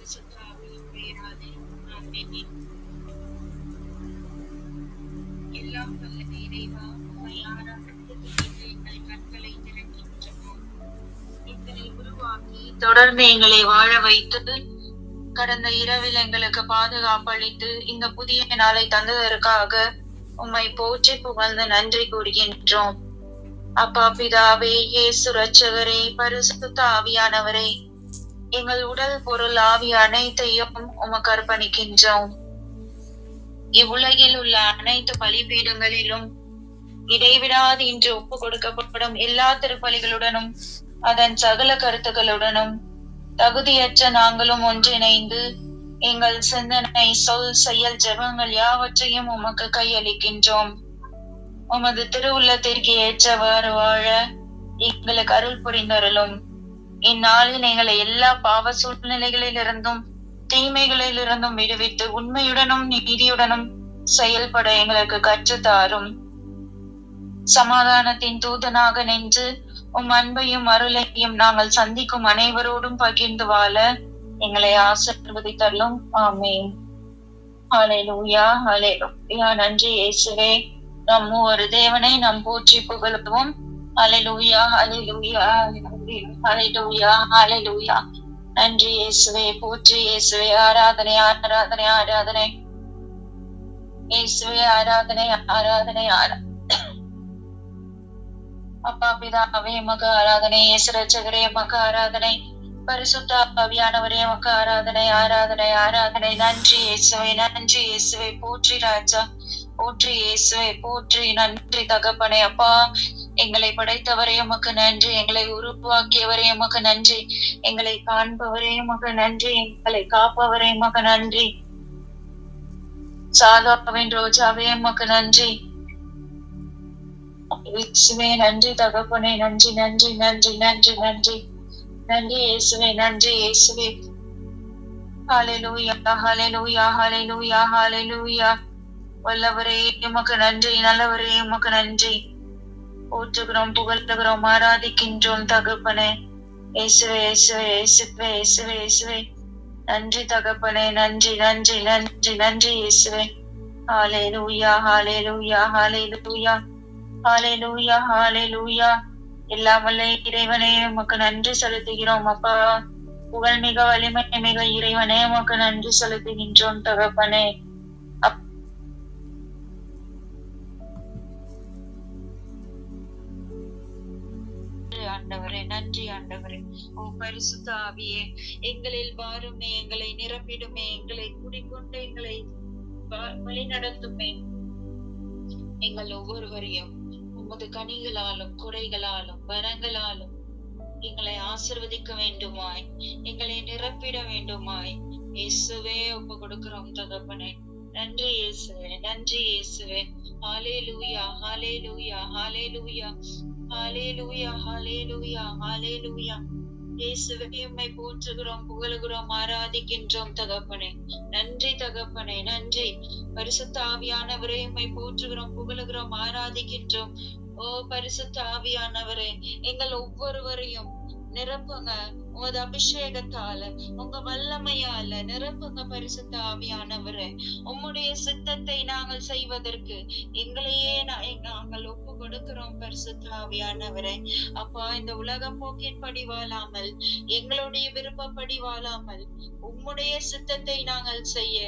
பரிசுத்தாவியின் பெயராலே ஆமென். எல்லாம் வல்ல இறைவா, உம்மை ஆராதித்து துதித்து எங்கள் கண்களை திறக்கின்றோம். எங்களை உருவாக்கி தொடர்ந்து எங்களை வாழ வைத்து கடந்த இரவில் எங்களுக்கு பாதுகாப்பளித்து இந்த புதிய நாளை தந்ததற்காக உம்மை போற்றி புகழ்ந்து நன்றி கூறுகின்றோம். அப்பா பிதாவே, இயேசு இரட்சகரே, பரிசுத்த ஆவியானவரே, எங்கள் உடல் பொருள் ஆவி அனைத்தையும் உமக்கு அர்ப்பணிக்கின்றோம். இவ்வுலகில் உள்ள அனைத்து பலிபீடங்களிலும் இடைவிடாது இன்று ஒப்பு கொடுக்கப்படும் எல்லா திருப்பலிகளுடனும் அதன் சகல கருத்துக்களுடனும் தகுதியற்ற நாங்களும் ஒன்றிணைந்து எங்கள் சிந்தனை, சொல், செயல், ஜெபங்கள் யாவற்றையும் உமக்கு கையளிக்கின்றோம். உமது திருவுள்ளத்திற்கு ஏற்றவாறு வாழ எங்களுக்கு அருள் புரிந்தருளும். இந்நாளில் எங்களை எல்லா பாவ சூழ்நிலைகளிலிருந்தும் தீமைகளிலிருந்தும் விடுவித்து உண்மையுடனும் நீதியுடனும் செயல்பட எங்களுக்கு கற்றுத்தாரும். சமாதானத்தின் தூதனாக நின்று உம் அன்பையும் அருளையும் நாங்கள் சந்திக்கும் அனைவரோடும் பகிர்ந்து வாழ எங்களை ஆசீர்வதித்தருளும். ஆமென். ஹல்லேலூயா, ஹல்லேலூயா. நன்றி இயேசுவே. நம் ஒரு தேவனை நாம் போற்றி புகழுவோம். ஹல்லேலூயா, ஹல்லேலூயா, ஹல்லேலூயா, ஹல்லேலூயா. நன்றி இயேசுவே, போற்றி இயேசுவே. ஆராதனை, ஆராதனை, ஆராதனை. இயேசுவே ஆராதனை, ஆராதனை, ஆராதனை. அப்பா பிதாவே உமக்கு ஆராதனை, இயேசு இரட்சகரே உமக்கு ஆராதனை, பரிசுத்த ஆவியானவரே உமக்கு ஆராதனை, ஆராதனை, ஆராதனை. நன்றி இயேசுவே, நன்றி இயேசுவே. போற்றி ராஜா, போற்றி இயேசுவே, போற்றி. நன்றி தகப்பனே. அப்பா, எங்களை படைத்தவரே உமக்கு நன்றி, எங்களை உருவாக்கியவரே உமக்கு நன்றி, எங்களை காண்பவரே உமக்கு நன்றி, எங்களை காப்பவரே உமக்கு நன்றி. சாதாவின் ரோஜாவே உமக்கு நன்றி. இயேசுவே நன்றி தகப்பனே, நன்றி, நன்றி, நன்றி, நன்றி, நன்றி, நன்றி இயேசுவே, நன்றி இயேசுவே. ஹல்லேலூயா, ஹல்லேலூயா, ஹல்லேலூயா, ஹல்லேலூயா. வல்லவரே உமக்கு நன்றி, நல்லவரே உமக்கு நன்றி. போற்றுகிறோம், புகழ்கிறோம், ஆராதிக்கின்றோம் தகப்பனே. இயேசுவே, இயேசுவே, இயேசுவே, இயேசுவே, இயேசுவே. நன்றி தகப்பனே, நன்றி, நன்றி, நன்றி, நன்றி இயேசுவே. ஹல்லேலூயா, ஹல்லேலூயா, ஹல்லேலூயா, ஹல்லேலூயா, ஹல்லேலூயா. எல்லாம் வல்ல இறைவனே உமக்கு நன்றி செலுத்துகிறோம் அப்பா. புகழ் மிக வலிமை மிக இறைவனே உமக்கு நன்றி செலுத்துகின்றோம் தகப்பனே. ஆண்டவரே, நன்றி ஆண்டவரே. ஓ பரிசுத்த ஆவியே, எங்களில் வாருமே, எங்களை நிரப்பிடுமே, எங்களை குடிக்கொண்டு எங்களை வழி நடத்துமே. எங்கள் ஒவ்வொருவரையும் உமது கனிகளாலும் குறைகளாலும் வரங்களாலும் எங்களை ஆசிர்வதிக்க வேண்டுமாய், எங்களை நிரப்பிட வேண்டுமாய் இயேசுவே ஒப்பு கொடுக்கிறோம் தகப்பனே. நன்றி இயேசுவே, நன்றி இயேசுவே. ஹல்லேலூயா, ஹல்லேலூயா, ஹல்லேலூயா, ஹல்லேலூயா, ஹல்லேலூயா, ஹல்லேலூயா. இயேசுவே உம்மை போற்றுகிறோம், புகழுகிறோம், ஆராதிக்கின்றோம் தகப்பனே. நன்றி தகப்பனே, நன்றி. பரிசுத்த ஆவியானவரே உம்மை போற்றுகிறோம், புகழுகிறோம், ஆராதிக்கின்றோம். ஓ பரிசுத்த ஆவியானவரே, எங்கள் ஒவ்வொருவரையும் நிரப்புங்க உமது அபிஷேகத்தால, உங்க வல்லமையால நிரப்புங்க பரிசுத்த ஆவியானவரே. உம்முடைய சித்தத்தை நாங்கள் செய்வதற்கு எங்களையே நாங்கள் ஒப்பு கொடுக்கிறோம் பரிசுத்த ஆவியானவரே. அப்பா, இந்த உலக போக்கின்படி வாழாமல், எங்களுடைய விருப்பப்படி வாழாமல், உம்முடைய சித்தத்தை நாங்கள் செய்ய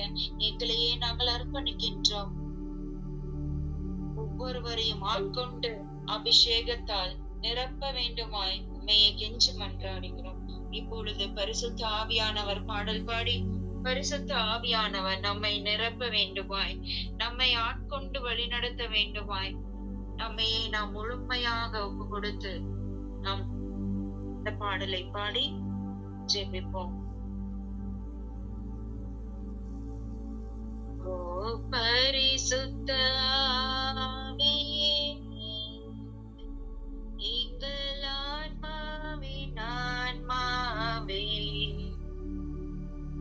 எங்களையே நாங்கள் அர்ப்பணிக்கின்றோம். ஒவ்வொருவரையும் ஆட்கொண்டு அபிஷேகத்தால் நிரப்ப வேண்டுமாய் உண்மையை கெஞ்சி மன்றாடுகிறோம். இப்பொழுது பரிசுத்த ஆவியானவர் பாடல் பாடி, பரிசுத்த ஆவியானவர் நம்மை நிரப்ப வேண்டுமாய், நம்மை ஆட்கொண்டு வழிநடத்த வேண்டுமாய், நம்மையே நாம் முழுமையாக ஒப்பு கொடுத்து நாம் இந்த பாடலை பாடி ஜெபிப்போம். ஓ பரிசுத்த ஆவியே, எங்கள் ஆன்மாவின் ஆன்மாவே,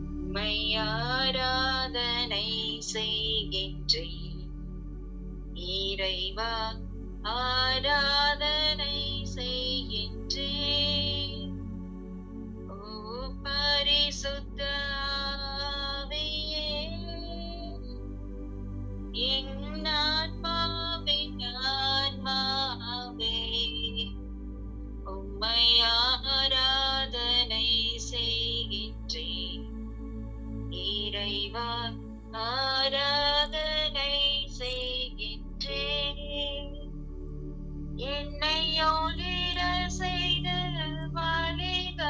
உம்மை ஆராதனை செய்கின்றேன் இறைவா, ஆராதனை செய்கின்றேன். ஓ பரிசுத்த இறைவா ஆராதனை செய்கின்றேன். என்னை ஒளிர செய்து வழிகாட்டும்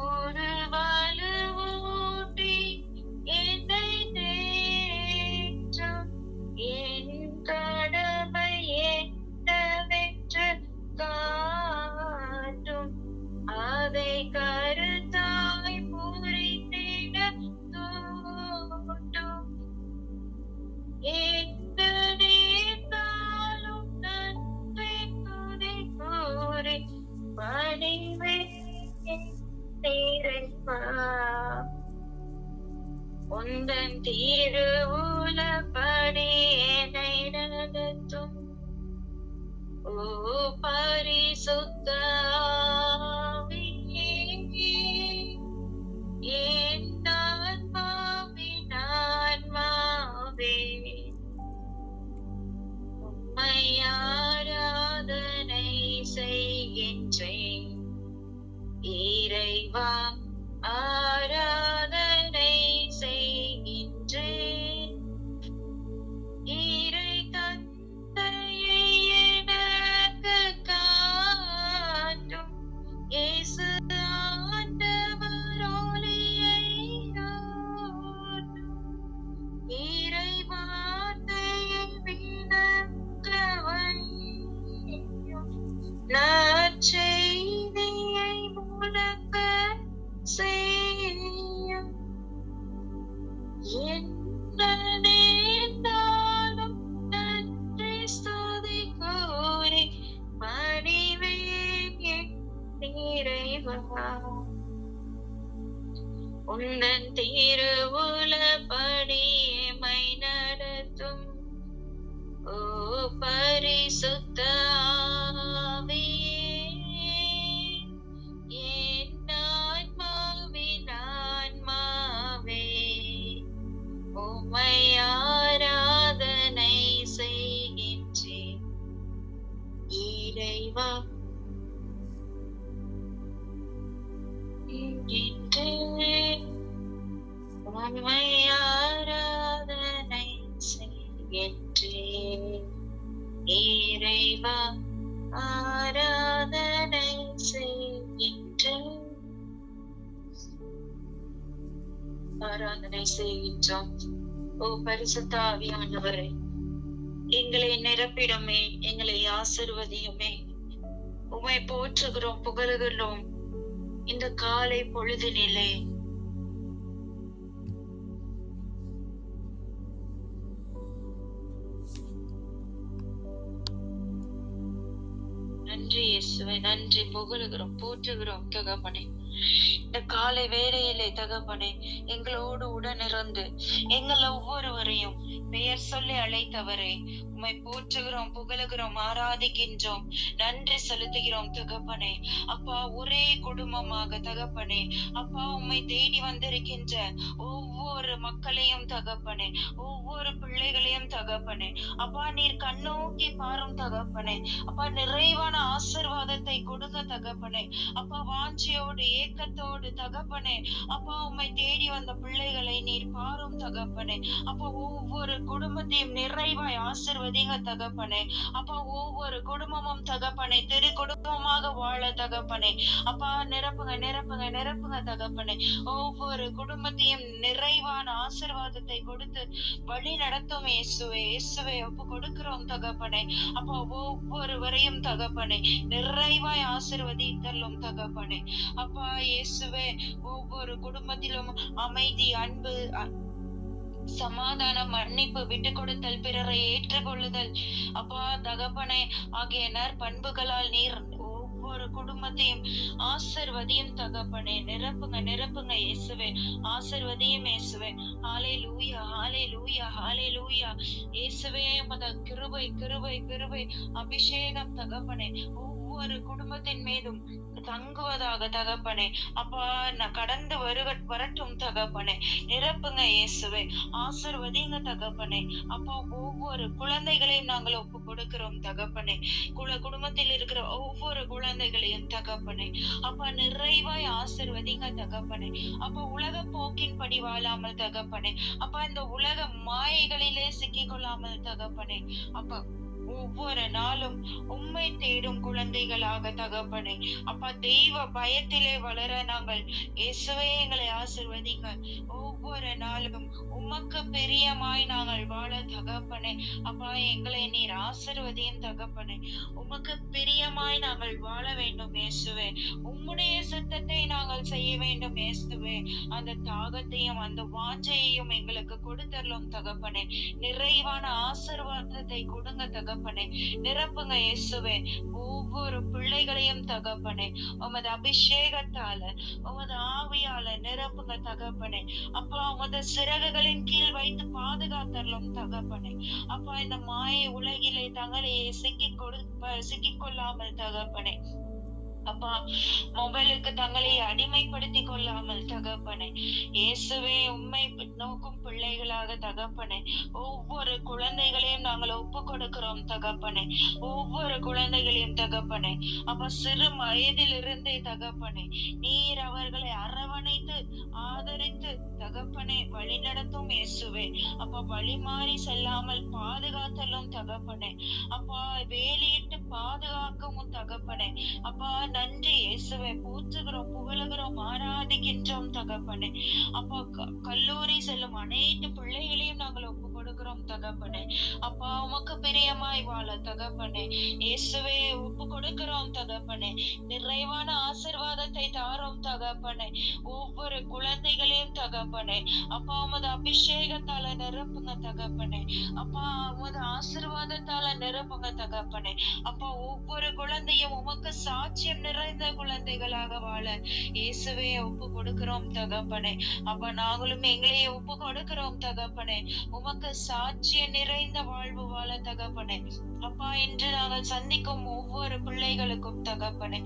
ஒரு வலுவூட்டி என்னை தேற்றும். என் கடமை என்னவென்று காட்டும். அதை கருத்தாய் புரிந்திட தூண்டும். எந்த நேர்ந்தாலும் நன்றி துதி கூறி பணிவேன் இறைவா. உந்தன் திருவுளப்படி என்னை நடத்தும். ஓ பரிசுத்த ஆவியே, என் ஆன்மாவின் ஆன்மாவே, உம்மை ஆராதனை செய்கின்றேன். இறைவா ஆராதனை செய்கின்றேன். இறை தந்தையை எனக்கு காட்டும். இயேசு ஆண்டவர் ஒளியை ஊட்டும். இறை வார்த்தையை விளங்க வையும். நற்செய்தியை முழங்க செய்யும். என்ன நேர்ந்தாலும் நன்றி ஸ்துதி கூறி பணிவேன் என் இறைவா. உந்தன் திருவுளப்படி எம்மை நடத்தும். ஓ பரிசுத்த ஆவியே, என் ஆன்மாவின் ஆன்மாவே, உம்மை ஆராதனை செய்கின்றேன். இறைவா உம்மை ஆராதனை செய்கின்றேன். இறைவா ஆராதனை செய்கின்றேன். ஆராதனை செய்கின்றோம். ஓ பரிசுத்த ஆவியானவரே, எங்களை நிரப்பிடுமே, எங்களை ஆசீர்வதியுமே. உம்மை போற்றுகிறோம், புகழுகிறோம். இந்த காலை பொழுதினிலே நன்றி இயேசுவே, நன்றி, புகழுகிறோம், போற்றுகிறோம் தகப்பனே. இந்த காலை வேளையிலே தகப்பனே, எங்களோடு உடனிருந்து எங்கள் ஒவ்வொருவரையும் பெயர் சொல்லி அழைத்தவரே, உம்மை போற்றுகிறோம், புகழுகிறோம், ஆராதிக்கின்றோம், நன்றி செலுத்துகிறோம் தகப்பனே. அப்பா, ஒரே குடும்பமாக தகப்பனே, அப்பா, உம்மை தேடி வந்திருக்கின்ற ஒவ்வொரு மக்களையும் தகப்பனே, ஒவ்வொரு பிள்ளைகளையும் தகப்பனே, அப்பா நீர் கண்ணோக்கி பாரும் தகப்பனே. அப்பா, நிறைவான ஆசீர்வாதத்தை கொடுங்க தகப்பனே. அப்பா, வாஞ்சியோடு ஏக்கத்தோடு தகப்பனே, அப்பா, உம்மை தேடி வந்த பிள்ளைகளை நீர் பாரும் தகப்பனே. அப்பா, ஒவ்வொரு குடும்பத்தையும் நிறைவாய் ஆசீர்வதிங்க தகப்பனே. அப்பா, ஒவ்வொரு குடும்பமும் தகப்பனே திரு குடும்பமாக வாழ தகப்பனே. அப்பா, நிரப்புங்க நிரப்புங்க நிரப்புங்க தகப்பனே. ஒவ்வொரு குடும்பத்தையும் நிறைவான ஆசீர்வாதத்தை கொடுத்து வழி நடத்தும் இயேசுவே. இயேசுவே ஒப்பு கொடுக்கிறோம் தகப்பனே. அப்பா, ஒவ்வொருவரையும் தகப்பனே நிறைவாய் ஆசீர்வதித்தல்லும் தகப்பனே. அப்பா இயேசுவே, ஒவ்வொரு குடும்பத்திலும் அமைதி, அன்பு, சமாதானம், மன்னிப்பு, விட்டு கொடுத்தல், பிறரை ஏற்றுக்கொள்ளுதல், அப்பா தகப்பனே ஆகிய நற்பண்புகளால் நீர் ஒவ்வொரு குடும்பத்தையும் ஆசீர்வதியும் தகப்பனே. நிரப்புங்க நிரப்புங்க இயேசுவே, ஆசீர்வதியும் இயேசுவே. ஹல்லேலூயா ஹல்லேலூயா ஹல்லேலூயா. இயேசுவே, உமது கிருபை கிருபை கிருபை அபிஷேகம் தகப்பனே ஒவ்வொரு குடும்பத்தின் மீதும் தங்குவதாக தகப்பனே. அப்பா கடந்து வரட்டும் தகப்பனே. நிரப்புங்க இயேசுவே, ஆசீர்வதிங்க தகப்பனே. அப்பா ஒவ்வொரு குழந்தைகளையும் நாங்கள் ஒப்பு கொடுக்கிறோம் தகப்பனே. குடும்பத்தில் இருக்கிற ஒவ்வொரு குழந்தைகளையும் தகப்பனே அப்பா நிறைவாய் ஆசீர்வதிங்க தகப்பனே. அப்பா உலக போக்கின் படி வாழாமல் தகப்பனே. அப்பா இந்த உலக மாயைகளிலே சிக்கிக் கொள்ளாமல் தகப்பனே. அப்பா ஒவ்வொரு நாளும் உம்மை தேடும் குழந்தைகளாக தகப்பனே. அப்பா தெய்வ பயத்திலே வளர நாங்கள் இயேசுவே எங்களை ஆசீர்வதிங்க. ஒவ்வொரு நாளும் உமக்கு பிரியமாய் நாங்கள் வாழ தகப்பனே. அப்பா எங்களை நீர் ஆசீர்வதியும் தகப்பனே. உமக்கு பிரியமாய் நாங்கள் வாழ வேண்டும் இயேசுவே. உம்முடைய சித்தத்தை நாங்கள் செய்ய வேண்டும் இயேசுவே. அந்த தாகத்தையும் அந்த வாஞ்சையையும் எங்களுக்கு கொடுத்தரலும் தகப்பனே. நிறைவான ஆசீர்வாதத்தை கொடுங்க தகப்பனே. நிரப்புங்க இயேசுவே ஒவ்வொரு பிள்ளைகளையும் தகப்பனே. உமது அபிஷேகத்தால உமது ஆவியால நிரப்புங்க தகப்பனே. அப்பா உமது சிறகுகளின் கீழ் வைத்து பாதுகாத்தரலும் தகப்பனே. அப்பா இந்த மாயை உலகிலே தங்களையே சிக்கிக் கொள்ளாமல் தகப்பனே. அப்பா மொபைலுக்கு தங்களை அடிமைப்படுத்தி கொள்ளாமல் தகப்பனே. இயேசுவே உம்மை நோக்கும் பிள்ளைகளாக தகப்பனே. ஒவ்வொரு குழந்தைகளையும் நாங்கள் ஒப்பு கொடுக்கிறோம் தகப்பனே. ஒவ்வொரு குழந்தைகளையும் தகப்பனே. அப்ப சிறு வயதிலிருந்தே தகப்பனே நீர் அவர்களை அரவணைத்து ஆதரித்து தகப்பனே வழி நடத்தும் இயேசுவே. அப்ப வழி மாறி செல்லாமல் பாதுகாத்தலும் தகப்பனே. அப்பா வேலியிட்டு பாதுகாக்கவும் தகப்பனே. அப்பா நன்றி இயேசுவே. போற்றுகிறோம், புகழுகிறோம், ஆராதிக்கின்றோம் தகப்பனே. அப்பா கல்லூரி செல்லும் அனைத்து பிள்ளைகளையும் நாங்கள் ஒப்பு கொடுக்கிறோம் தகப்பனே. அப்பா உமக்கு பிரியமாய் வாழ தகப்பனே. இயேசுவே ஒப்பு கொடுக்கிறோம் தகப்பனே. நிறைவான ஆசீர்வாதத்தை தாரோம் தகப்பனே. ஒவ்வொரு குழந்தைகளையும் தகப்பனே. அப்பா உமது அபிஷேகத்தால நிரப்புங்க தகப்பனே. அப்பா உமது ஆசீர்வாதத்தால நிரப்புங்க தகப்பனே. அப்பா ஒவ்வொரு குழந்தையும் உமக்கு சாட்சியம் நிறைந்த குழந்தைகளாக வாழ இயேசுவே ஒப்பு கொடுக்கிறோம் தகப்பனே. அப்ப நாங்களும் எங்களையே ஒப்பு கொடுக்கிறோம் தகப்பனே. உமக்கு சாட்சியம் நிறைந்த வாழ்வு வாழ தகப்பனே. அப்பா இன்று நாங்கள் சந்திக்கும் ஒவ்வொரு பிள்ளைகளுக்கும் தகப்பனே,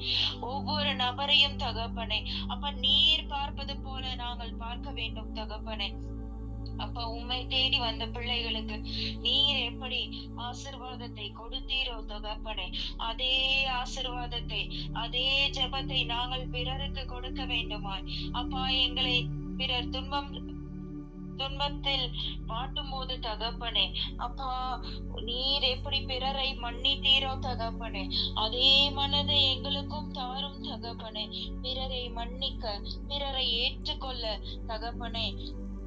ஒவ்வொரு நபரையும் தகப்பனே. அப்ப நீர் பார்ப்பது போல நாங்கள் பார்க்க வேண்டும் தகப்பனே. அப்ப உம்மை தேடி வந்த பிள்ளைகளுக்கு நீர் எப்படி ஆசீர்வாதத்தை கொடுத்தீரோ தகப்பனே, அதே ஆசீர்வாதத்தை அதே ஜெபத்தை நாங்கள் பிறருக்கு கொடுக்க வேண்டுமாய். அப்பா எங்களை பிறர் துன்பத்தில் பாட்டும் போது தகப்பனே, அப்பா நீர் எப்படி பிறரை மன்னித்தீரோ தகப்பனே, அதே மனதை எங்களுக்கும் தாரும் தகப்பனே. பிறரை மன்னிக்க, பிறரை ஏற்றுக்கொள்ள தகப்பனே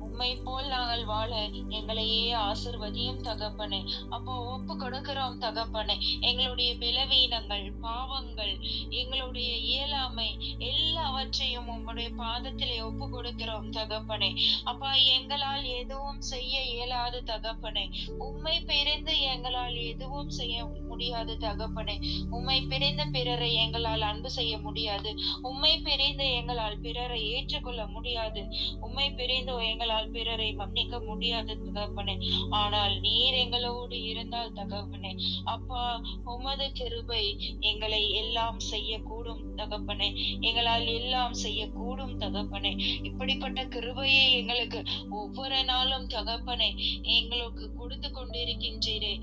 உம்மை போல் நாங்கள் வாழ எங்களையே ஆசீர்வதியும் தகப்பனே. அப்போ ஒப்பு கொடுக்கிறோம் தகப்பனே. எங்களுடைய பலவீனங்கள், பாவங்கள், எங்களுடைய இயலாமை எல்லாவற்றையும் உம்முடைய பாதத்திலே ஒப்பு கொடுக்கிறோம் தகப்பனே. அப்பா எங்களால் எதுவும் செய்ய இயலாது தகப்பனே. உம்மை பிரிந்து எங்களால் எதுவும் செய்ய முடியாது தகப்பனே. உம்மை பிரிந்த பிறரை எங்களால் அன்பு செய்ய முடியாது. உம்மை பிரிந்து எங்களால் பிறரை ஏற்றுக்கொள்ள முடியாது. உம்மை பிரிந்து எங்களால் பிறரை மன்னிக்க முடியாது தகப்பனே. ஆனால் நீர் எங்களோடு இருந்தால் தகப்பனே, அப்பா உமது கிருபை எங்களை எல்லாம் செய்யக்கூடும் தகப்பனே. எங்களால் எல்லாம் செய்யக்கூடும் தகப்பனே. இப்படிப்பட்ட கிருபையை எங்களுக்கு ஒவ்வொரு நாளும் தகப்பனே எங்களுக்கு கொடுத்து கொண்டிருக்கின்றீரே.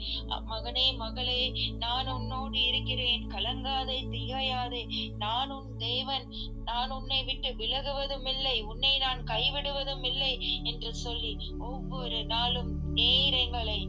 மகனே மகளே, நான் உன்னோடு இருக்கிறேன், கலங்காதே, திகையாதே, நான் உன் தேவன், நான் உன்னை விட்டு விலகுவதும் இல்லை, உன்னை நான் கைவிடுவதும் இல்லை என்று சொல்லி ஒவ்வொரு நாளும் நீர் எங்களை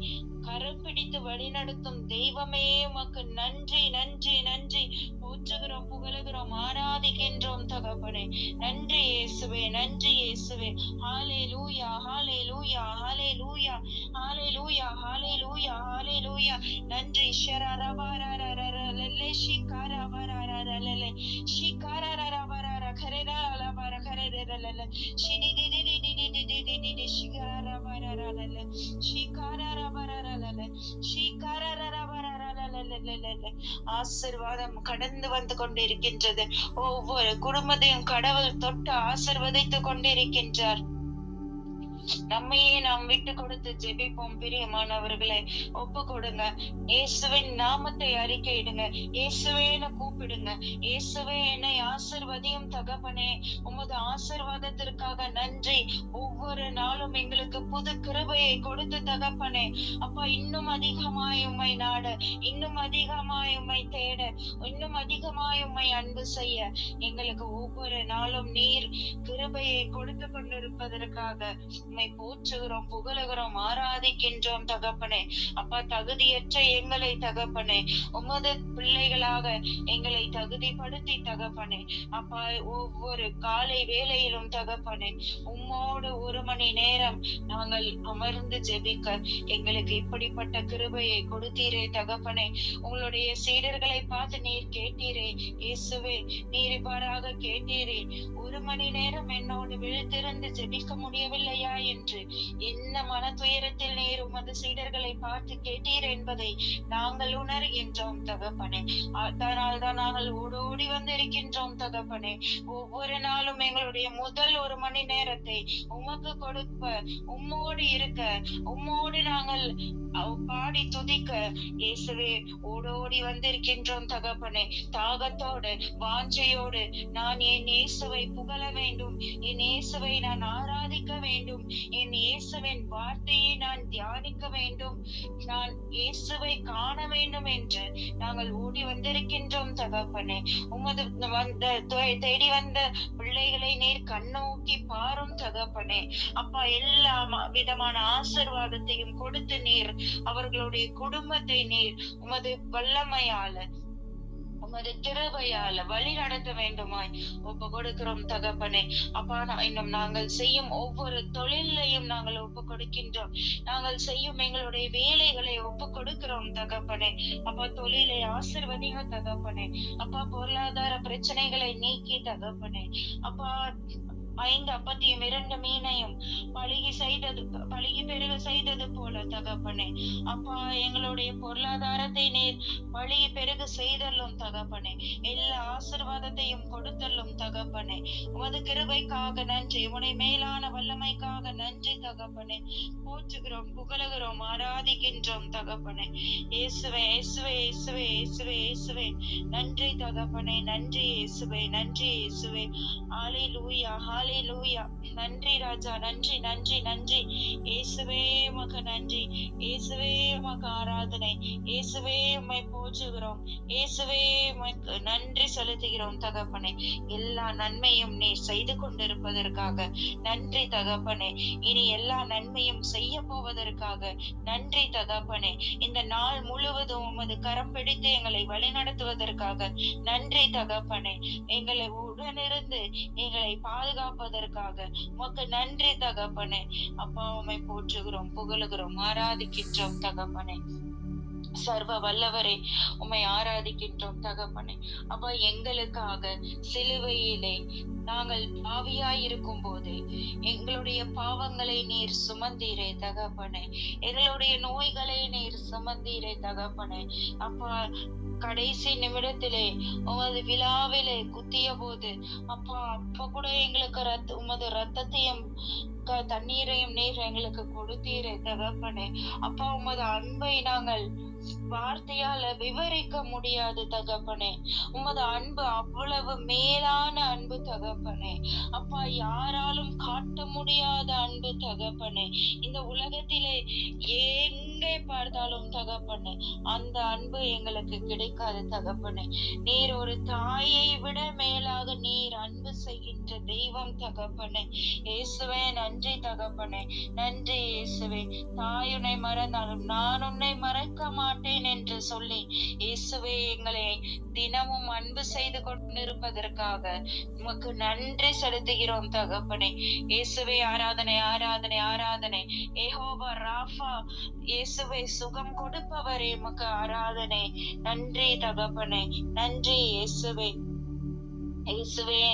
கரம் பிடித்து வழிநடத்தும் தெய்வமே உமக்கு நன்றி நன்றி நன்றி. போற்றுகிறோம், புகழுகிறோம், ஆராதிக்கின்றோம் தகப்பனே. நன்றி இயேசுவே, நன்றி இயேசுவே. ஹல்லேலூயா, ஹல்லேலூயா, ஹல்லேலூயா, ஹல்லேலூயா, ஹல்லேலூயா, ஹல்லேலூயா. நன்றி. ஷரரபரரரரலே ஷிகரபரரரலே ஷிகரரரபரர கரரலபர கரரரலே ஷிடிடிடிடிடிடிடிடிடி ஷிகரரபரரலே ஷிகரரபரரலே ஷிகரரரபரரலே. ஆசீர்வாதம் கடந்து வந்து கொண்டிருக்கின்றது. ஒவ்வொரு குடும்பத்தையும் கடவுள் தொட்டு ஆசீர்வதித்து கொண்டிருக்கின்றார். நம்மையே நாம் விட்டு கொடுத்து ஜெபிப்போம். பிரியமானவர்களை ஒப்பு கொடுங்க. இயேசுவின் நாமத்தை அறிக்கையிடுங்க. இயேசுவேன்னு கூப்பிடுங்க. இயேசுவே என்னை ஆசிர்வதியும் தகப்பனே. உமது ஆசிர்வாதத்திற்காக நன்றி. ஒவ்வொரு நாளும் எங்களுக்கு புது கிருபையை கொடுத்து தகப்பனே. அப்பா, இன்னும் அதிகமாய் உம்மை நாட, இன்னும் அதிகமாய் உம்மை தேட, இன்னும் அதிகமாய் உம்மை அன்பு செய்ய எங்களுக்கு ஒவ்வொரு நாளும் நீர் கிருபையை கொடுத்து கொண்டிருப்பதற்காக உம்மை போற்றுகிறோம், புகழுகிறோம், ஆராதிக்கின்றோம் தகப்பனே. அப்பா, தகுதியற்ற எங்களை தகப்பனே உமது பிள்ளைகளாக எங்களை தகுதிப்படுத்தி தகப்பனே. அப்பா, ஒவ்வொரு காலை வேளையிலும் தகப்பனே உம்மோடு 1 மணி நேரம் நாங்கள் அமர்ந்து ஜெபிக்க எங்களுக்கு இப்படிப்பட்ட கிருபையை கொடுத்தீரே தகப்பனே. உங்களுடைய சீடர்களை பார்த்து நீர் கேட்டீரே இயேசுவே, நீர் இவ்வாறாக கேட்டீரே, 1 மணி நேரம் என்னோடு விழித்திருந்து ஜெபிக்க முடியவில்லையா என்று என்ன மன துயரத்தில் நீர் உமது சீடர்களை பார்த்து கேட்டீர் என்பதை நாங்கள் உணர்கின்றோம் தகப்பனே. அதனால் தான் நாங்கள் ஓடோடி வந்திருக்கின்றோம் தகப்பனே. ஒவ்வொரு நாளும் எங்களுடைய முதல் 1 மணி நேரத்தை உமக்கு கொடுப்ப, உம்மோடு இருக்க, உம்மோடு நாங்கள் பாடி துதிக்க இயேசுவே ஓடோடி வந்திருக்கின்றோம் தகப்பனே. தாகத்தோடு வாஞ்சையோடு நான் என் இயேசுவை புகழ வேண்டும், என் இயேசுவை நான் ஆராதிக்க வேண்டும், என் இயேசுவின் வார்த்தையை நான் தியானிக்க வேண்டும், நான் இயேசுவை காண வேண்டும் என்று நாங்கள் ஓடி வந்திருக்கின்றோம் தகப்பனே. உமது தேடி வந்த பிள்ளைகளை நீர் கண்ணோக்கி பாரும் தகப்பனே. அப்பா, எல்லா விதமான ஆசீர்வாதத்தையும் கொடுத்து நீர் அவர்களுடைய குடும்பத்தை நீர் உமது வல்லமையால, உமது கிருபையால வழி நடத்த வேண்டுமாய் ஒப்பு கொடுக்கிறோம் தகப்பனே. அப்பா, இன்னும் நாங்கள் செய்யும் ஒவ்வொரு தொழிலையும் நாங்கள் ஒப்பு கொடுக்கின்றோம். நாங்கள் செய்யும் எங்களுடைய வேலைகளை ஒப்பு கொடுக்கிறோம் தகப்பனே. அப்பா, தொழிலை ஆசீர்வதிங்க தகப்பனே. அப்பா, பொருளாதார பிரச்சனைகளை நீக்கி தகப்பனே. அப்பா, 5 அப்பத்தையும் 2 மீனையும் பழுகி பெருக செய்தது போல தகப்பனே. அப்பா, எங்களுடைய பொருளாதாரத்தை நீர் பழுகி பெருக செய்தல்லும் தகப்பனே. எல்லா ஆசீர்வாதத்தையும் கொடுத்தல்லும் தகப்பனே. உமது கிருபைக்காக நன்றி, உன்னை மேலான வல்லமைக்காக நன்றி தகப்பனே. போற்றுகிறோம், புகழுகிறோம், ஆராதிக்கின்றோம் தகப்பனே. இயேசுவே, இயேசுவே, இயேசுவே, இயேசுவே, இயேசுவே, நன்றி தகப்பனே. நன்றி இயேசுவே, நன்றி இயேசுவே. ஹல்லேலூயா, ஹல்லேலூயா. நன்றி ராஜா, நன்றி, நன்றி, நன்றி இயேசுவே. உமக்கு நன்றி இயேசுவே, உமக்கு ஆராதனை இயேசுவே. உம்மை போற்றுகிறோம் இயேசுவே, உமக்கு நன்றி செலுத்துகிறோம் தகப்பனே. எல்லா நன்மையும் நீ செய்து கொண்டிருப்பதற்காக நன்றி தகப்பனே. இனி எல்லா நன்மையும் செய்ய போவதற்காக நன்றி தகப்பனே. இந்த நாள் முழுவதும் உமது கரம் பிடித்து எங்களை வழிநடத்துவதற்காக நன்றி தகப்பனே. எங்களை உடனிருந்து எங்களை பாதுகாப்பதற்காக உமக்கு நன்றி தகப்பனே. அப்பா, உம்மை போற்றுகிறோம், புகழுகிறோம், ஆராதிக்கின்றோம் தகப்பனே. சர்வ வல்லவரே, உம்மை ஆராதிக்கின்றோம் தகப்பனே. அப்பா, எங்களுக்காக சிலுவையிலே நாங்கள் பாவியாயிருக்கும் போது எங்களுடைய பாவங்களை நீர் சுமந்தீரே தகப்பனே. எங்களுடைய நோய்களை நீர் சுமந்தீரே தகப்பனே. அப்பா, கடைசி நிமிடத்திலே உமது விழாவிலே குத்திய போது அப்பா, அப்ப கூட எங்களுக்கு உமது ரத்தத்தையும் தண்ணீரையும் நீர் எங்களுக்கு கொடுத்தீரே தகப்பனே. அப்பா, உமது அன்பை நாங்கள் வார்த்தையால விவரிக்க முடியாது தகப்பனே. உமது அன்பு அவ்வளவு மேலான அன்பு தகப்பனே. அப்பா, யாராலும் காட்ட முடியாத அன்பு தகப்பனே. இந்த உலகத்திலே எங்கே பார்த்தாலும் தகப்பனே அந்த அன்பு எங்களுக்கு கிடைக்காது தகப்பனே. நீர் ஒரு தாயை விட மேலாக நீர் அன்பு செய்கின்ற தெய்வம் தகப்பனே. இயேசுவே, நன்றி தகப்பனே. நன்றி இயேசுவே. தாயுனை மறந்தாலும் நான் உன்னை மறக்க மாட்டேன் என்று சொல்லி இயேசுவே எங்களை தினமும் அன்பு செய்து கொண்டிருப்பதற்காக உமக்கு நன்றி செலுத்துகிறோம் தகப்பனே. இயேசுவே, ஆராதனை, ஆராதனை, ஆராதனை. யெகோவா ராஃபா, இயேசுவே சுகம் கொடுப்பவரே, உமக்கு ஆராதனை. நன்றி தகப்பனே, நன்றி இயேசுவே. இயேசுவே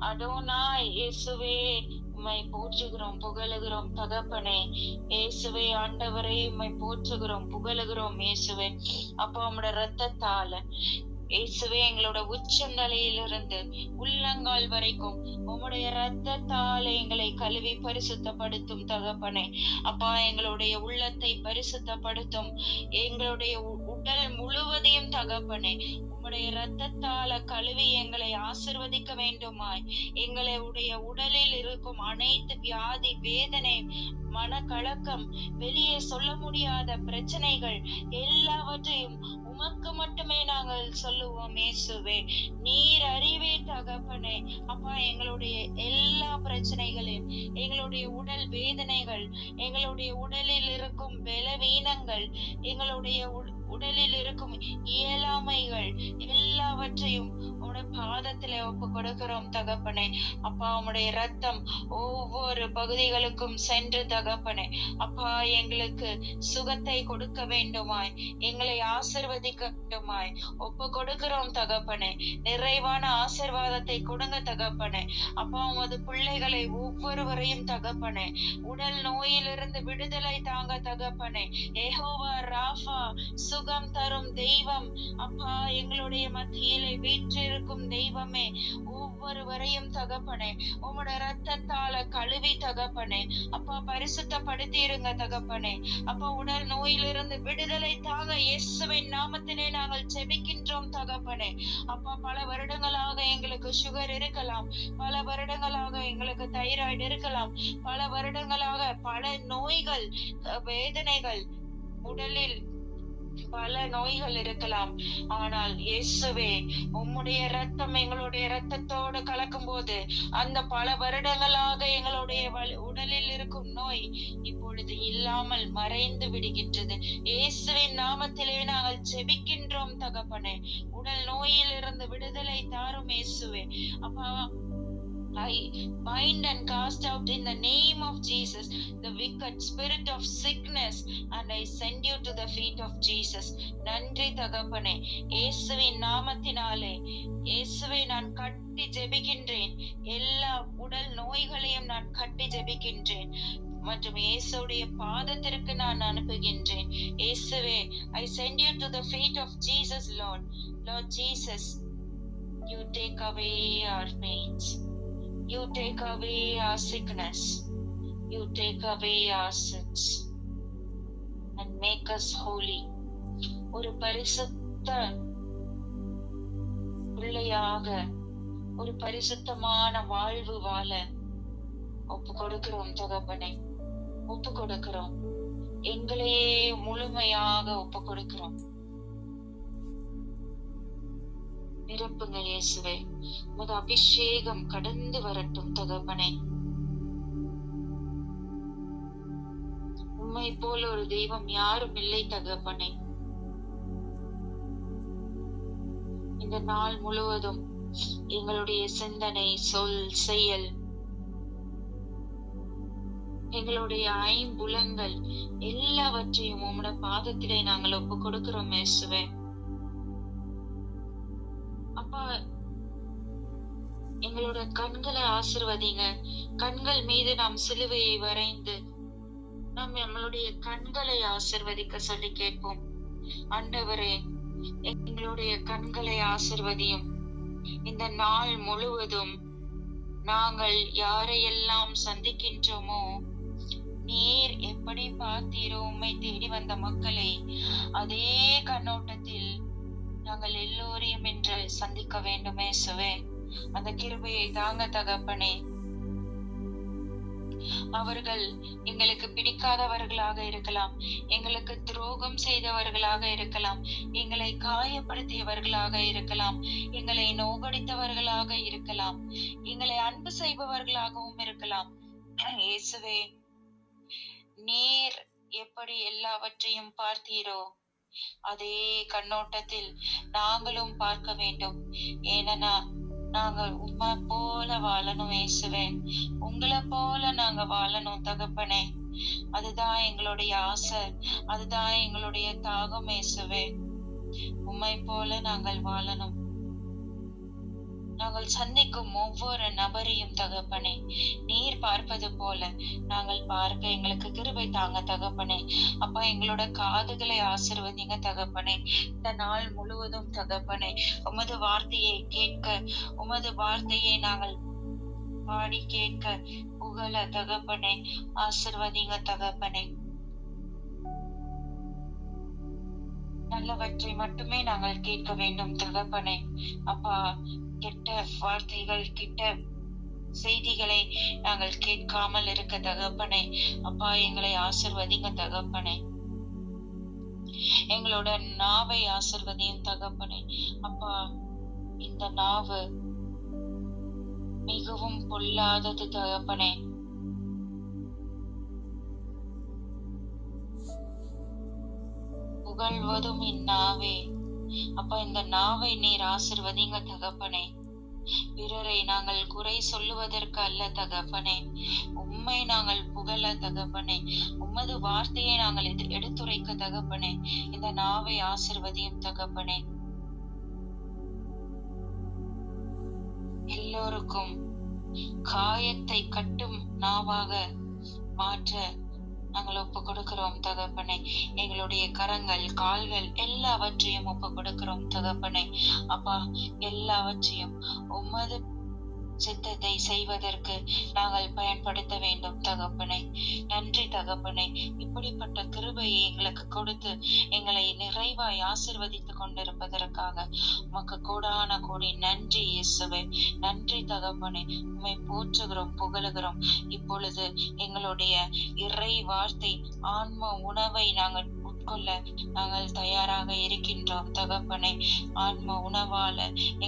அடோனாய், இயேசுவே உம்மை போற்றுகிறோம், புகழுகிறோம் தகப்பனே. இயேசுவே ஆண்டவரே, உம்மை போற்றுகிறோம், புகழுகிறோம் இயேசுவே. அப்பா, உம்முடைய ரத்தத்தால இயேசுவே எங்களோட உச்சந்தலையிலிருந்து உள்ளங்கால் வரைக்கும் உம்முடைய இரத்தத்தால் எங்களை கழுவி பரிசுத்தப்படுத்தும் தகப்பனே. அப்பா, எங்களுடைய உள்ளத்தை பரிசுத்தப்படுத்தும், எங்களுடைய உடல் முழுவதையும் தகப்பனே உம்முடைய இரத்தத்தால கழுவி எங்களை ஆசிர்வதிக்க வேண்டுமாய். எங்களுடைய உடலில் இருக்கும் அனைத்து வியாதி, வேதனை, மனக்கலக்கம், வெளியே சொல்ல முடியாத பிரச்சனைகள் எல்லாவற்றையும் உமக்கு மட்டுமே நாங்கள் சொல்லுவோம் இயேசுவே. நீர் அறிவே தகப்பனே. அப்பா, எங்களுடைய எல்லா பிரச்சனைகளையும், எங்களுடைய உடல் வேதனைகள், எங்களுடைய உடலில் இருக்கும் பலவீனங்கள், எங்களுடைய உடலில் இருக்கும் இயலாமைகள் எல்லாவற்றையும் உடைய பாதத்திலே ஒப்பு கொடுக்கிறோம் தகப்பனே. அப்பா, உம்முடைய ரத்தம் ஒவ்வொரு பகுதிகளுக்கும் சென்று தகப்பனே அப்பா எங்களுக்கு சுகத்தை கொடுக்க வேண்டுமாய், எங்களை ஆசிர்வதிக்க வேண்டுமாய் ஒப்பு கொடுக்கிறோம் தகப்பனே. நிறைவான ஆசிர்வாதத்தை கொடுங்க தகப்பனே. அப்பா, உமது பிள்ளைகளை ஒவ்வொருவரையும் தகப்பனே உடல் நோயிலிருந்து விடுதலை தாங்க தகப்பனே. யெகோவா ராஃபா, சுகம் தரும் தெய்வம் அப்பா, எங்களுடைய மத்தியிலே வீற்றிருக்கும் தெய்வமே, ஒவ்வொருவரையும் தகப்பனே உம்முடைய ரத்தத்தால கழுவி தகப்பனே அப்பா பரிசுத்தப்படுத்தி இருங்க தகப்பனே. அப்பா, உடல் நோயிலிருந்து விடுதலை தாங்க இயேசுவின் நாமத்திலே நாங்கள் ஜெபிக்கின்றோம் தகப்பனே. அப்பா, பல வருடங்களாக எங்களுக்கு சுகர் இருக்கலாம், பல வருடங்களாக எங்களுக்கு தைராய்டு இருக்கலாம், பல வருடங்களாக பல நோய்கள், வேதனைகள், உடலில் பல நோய்கள் இருக்கலாம். ஆனால் இயேசுவே, உம்முடைய ரத்தம் எங்களுடைய ரத்தத்தோடு கலக்கும் போது அந்த பல வருடங்களாக எங்களுடைய உடலில் இருக்கும் நோய் இப்பொழுது இல்லாமல் மறைந்து விடுகின்றது. இயேசுவின் நாமத்திலே நாங்கள் ஜெபிக்கின்றோம் தகப்பனே. உடல் நோயில் இருந்து விடுதலை தாரும் இயேசுவே. அப்பா, I bind and cast out in the name of Jesus the wicked spirit of sickness and I send you to the feet of Jesus. நன்றி தகப்பனே. இயேசுவின் நாமத்தினாலே இயேசுவை நான் கட்டி ஜெபிக்கின்றேன். எல்லா உடல் நோய்களையும் நான் கட்டி ஜெபிக்கின்றேன் மற்றும் இயேசுடைய பாதத்திற்கு நான் அனுப்புகின்றேன். இயேசுவே, I send you to the feet of Jesus, Lord. Lord Jesus, you take away our pains. You take away our sickness. You take away our sins and make us holy. ஒரு பரிசுத்த பிள்ளையாக, ஒரு பரிசுத்தமான வாழ்வு வாழ ஒப்பு கொடுக்கிறோம் தகப்பனே. ஒப்பு கொடுக்கிறோம், எங்களையே முழுமையாக ஒப்பு கொடுக்கிறோம். நிரப்புங்கள் இயேசுவே. உமது அபிஷேகம் கடந்து வரட்டும் தகப்பனே. உம்மை போல ஒரு தெய்வம் யாரும் இல்லை தகப்பனே. இந்த நாள் முழுவதும் எங்களுடைய சிந்தனை, சொல், செயல், எங்களுடைய ஐம்புலன்கள் எல்லாவற்றையும் உம்முடைய பாதத்திலே நாங்கள் ஒப்பு கொடுக்கிறோம் இயேசுவே. அப்பா, எங்களோட கண்களை ஆசிர்வதிங்க. கண்கள் மீது நாம் சிலுவையை வரைந்து நாம் நம்மளுடைய கண்களை ஆசிர்வதிக்க சொல்லி கேட்போம். ஆண்டவரே, எங்களுடைய கண்களை ஆசிர்வதியும். இந்த நாள் முழுவதும் நாங்கள் யாரையெல்லாம் சந்திக்கின்றோமோ, நீர் எப்படி பார்த்தீரோ உம்மை தேடி வந்த மக்களை அதே கண்ணோட்டத்தில் நாங்கள் எல்லோரையும் என்று சந்திக்க வேண்டுமே சுவே. அந்த கிருபையை தாங்க தகப்பனே. அவர்கள் எங்களுக்கு பிடிக்காதவர்களாக இருக்கலாம், எங்களுக்கு துரோகம் செய்தவர்களாக இருக்கலாம், எங்களை காயப்படுத்தியவர்களாக இருக்கலாம், எங்களை நோகடித்தவர்களாக இருக்கலாம், எங்களை அன்பு செய்பவர்களாகவும் இருக்கலாம். இயேசுவே, நீர் எப்படி எல்லாவற்றையும் பார்த்தீரோ அதே கண்ணோட்டத்தில் நாங்களும் பார்க்க வேண்டும். ஏன்னா நாங்கள் உம்மை போல வாழணும் இயேசுவே. உங்களை போல நாங்க வாழணும் தகப்பனே. அதுதான் எங்களுடைய ஆசை, அதுதான் எங்களுடைய தாகம் இயேசுவே. உம்மை போல நாங்கள் வாழணும். நாங்கள் சந்திக்கும் ஒவ்வொரு நபரையும் தகப்பனே நீர் பார்ப்பது போல நாங்கள் பார்க்க எங்களுக்கு கிருபை தாங்க தகப்பனே. அப்பா, எங்களோட காதுகளை ஆசீர்வதிங்க தகப்பனே. இந்த நாள் முழுவதும் தகப்பனே உமது வார்த்தையை கேட்க, உமது வார்த்தையை நாங்கள் பாடி கேட்க புகழ தகப்பனே ஆசீர்வதிங்க தகப்பனே. நல்லவற்றை மட்டுமே நாங்கள் கேட்க வேண்டும் தகப்பனே. அப்பா, கெட்ட வார்த்தைகள், கெட்ட செய்திகளை நாங்கள் கேட்காமல் இருக்க தகப்பனே. அப்பா, எங்களை ஆசீர்வதிங்க தகப்பனே. எங்களோட நாவை ஆசீர்வதியும் தகப்பனே. அப்பா, இந்த நாவு மிகவும் பொல்லாதது தகப்பனே. புகழ்வதும் இந்நாவே. அப்பா, இந்த நாவை நீர் ஆசீர்வதிங்க தகப்பனே. பிறரை நாங்கள் குறை சொல்லுவதற்கு அல்ல தகப்பனே, உம்மை நாங்கள் புகழ தகப்பனே. உமது வார்த்தையை நாங்கள் எடுத்துரைக்க தகப்பனே. இந்த நாவை ஆசீர்வதியும் தகப்பனே. எல்லோருக்கும் காயத்தை கட்டும் நாவாக மாற்ற நாங்கள் ஒப்பு கொடுக்கிறோம் தகப்பனே. எங்களுடைய கரங்கள், கால்கள் எல்லாவற்றையும் ஒப்பு கொடுக்கிறோம் தகப்பனே. அப்பா, எல்லாவற்றையும் உமது சித்தத்தை செய்வதற்கு நாங்கள் பயன்படுத்த வேண்டும் தகப்பனே. நன்றி தகப்பனே. இப்படிப்பட்ட கிருபையை எங்களுக்கு கொடுத்து எங்களை நிறைவாய் ஆசீர்வதித்துக் கொண்டிருப்பதற்காக உமக்கு கோடான கோடி நன்றி இயேசுவே. நன்றி தகப்பனே. உம்மை போற்றுகிறோம், புகழுகிறோம். இப்பொழுது எங்களுடைய இறை வார்த்தை, ஆன்ம உணவை நாங்கள் உட்கொள்ள நாங்கள் தயாராக இருக்கின்றோம் தகப்பனே. ஆன்ம உணவால